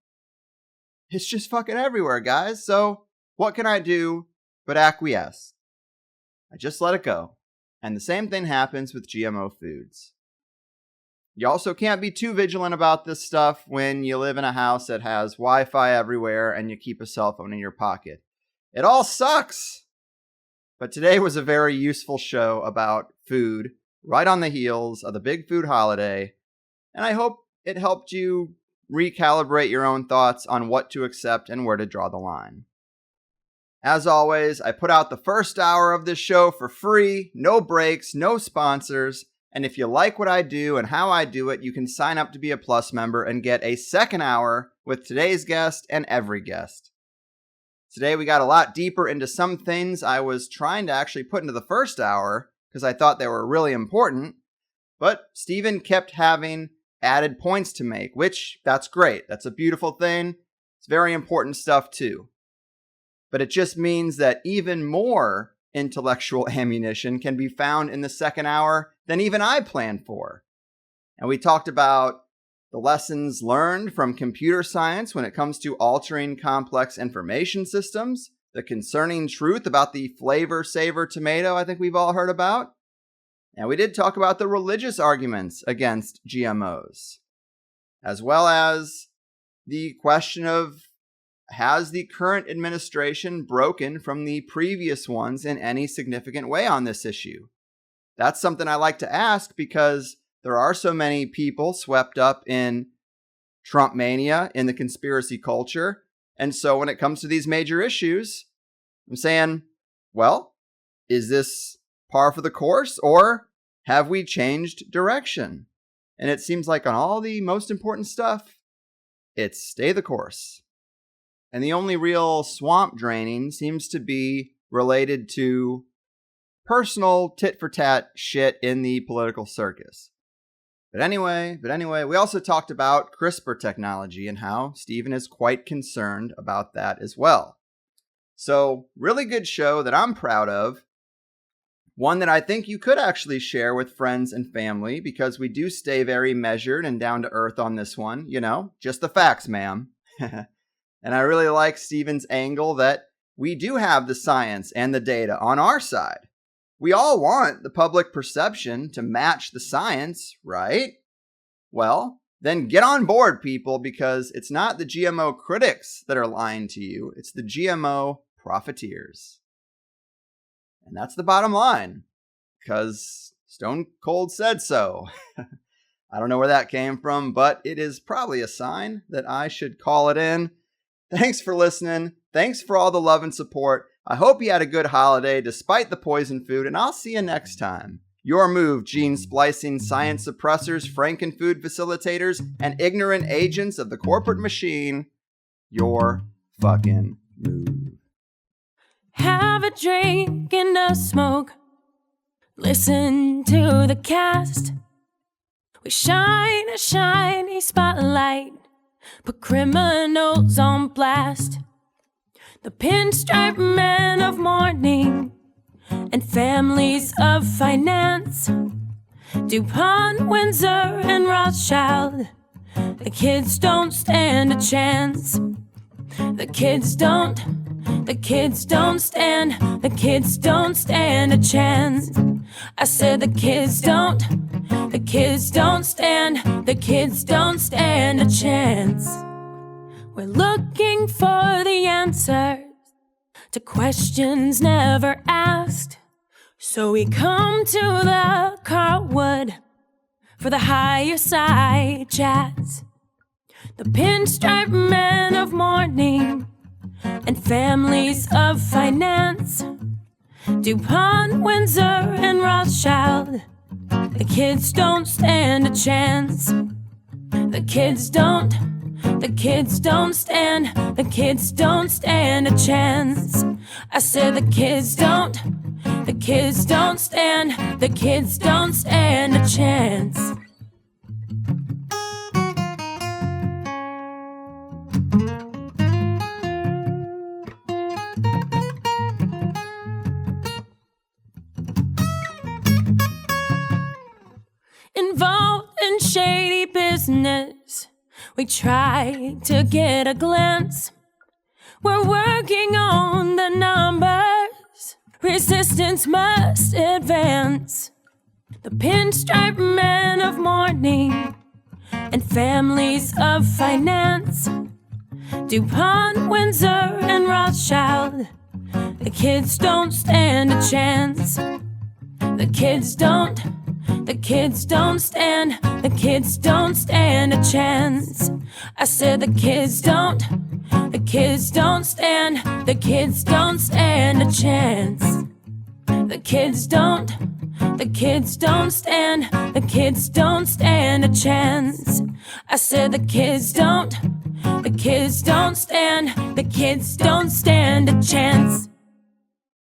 It's just fucking everywhere, guys. So what can I do but acquiesce? I just let it go. And the same thing happens with GMO foods. You also can't be too vigilant about this stuff when you live in a house that has Wi-Fi everywhere and you keep a cell phone in your pocket. It all sucks! But today was a very useful show about food, right on the heels of the big food holiday, and I hope it helped you recalibrate your own thoughts on what to accept and where to draw the line. As always, I put out the first hour of this show for free, no breaks, no sponsors. And if you like what I do and how I do it, you can sign up to be a Plus member and get a second hour with today's guest and every guest. Today we got a lot deeper into some things I was trying to actually put into the first hour because I thought they were really important. But Stephen kept having added points to make, which that's great. That's a beautiful thing. It's very important stuff too. But it just means that even more intellectual ammunition can be found in the second hour than even I planned for. And we talked about the lessons learned from computer science when it comes to altering complex information systems, the concerning truth about the flavor saver tomato I think we've all heard about. And we did talk about the religious arguments against GMOs, as well as the question of, has the current administration broken from the previous ones in any significant way on this issue? That's something I like to ask because there are so many people swept up in Trump mania, in the conspiracy culture. And so when it comes to these major issues, I'm saying, well, is this par for the course or have we changed direction? And it seems like on all the most important stuff, it's stay the course. And the only real swamp draining seems to be related to personal tit-for-tat shit in the political circus. But anyway, we also talked about CRISPR technology and how Stephen is quite concerned about that as well. So, really good show that I'm proud of. One that I think you could actually share with friends and family because we do stay very measured and down to earth on this one. Just the facts, ma'am. And I really like Stephen's angle that we do have the science and the data on our side. We all want the public perception to match the science, right? Well, then get on board, people, because it's not the GMO critics that are lying to you. It's the GMO profiteers. And that's the bottom line, because Stone Cold said so. I don't know where that came from, but it is probably a sign that I should call it in. Thanks for listening. Thanks for all the love and support. I hope you had a good holiday despite the poison food, and I'll see you next time. Your move, gene splicing, science suppressors, frankenfood facilitators, and ignorant agents of the corporate machine. Your fucking move. Have a drink and a smoke. Listen to the cast. We shine a shiny spotlight. Put criminals on blast. The pinstripe men of mourning and families of finance. DuPont, Windsor, and Rothschild. The kids don't stand a chance. The kids don't stand a chance. I said the kids don't stand a chance. We're looking for the answers to questions never asked. So we come to the Carlwood for the higher side chats. The pinstripe men of mourning and families of finance. DuPont, Windsor, and Rothschild. The kids don't stand a chance. The kids don't stand a chance. I said the kids don't stand a chance. Involved in shady business, we try to get a glance. We're working on the numbers. Resistance must advance. The pinstripe men of mourning and families of finance. DuPont, Windsor, and Rothschild. The kids don't stand a chance. The kids don't stand a chance. I said the kids don't stand a chance. The kids don't stand a chance. I said the kids don't stand a chance.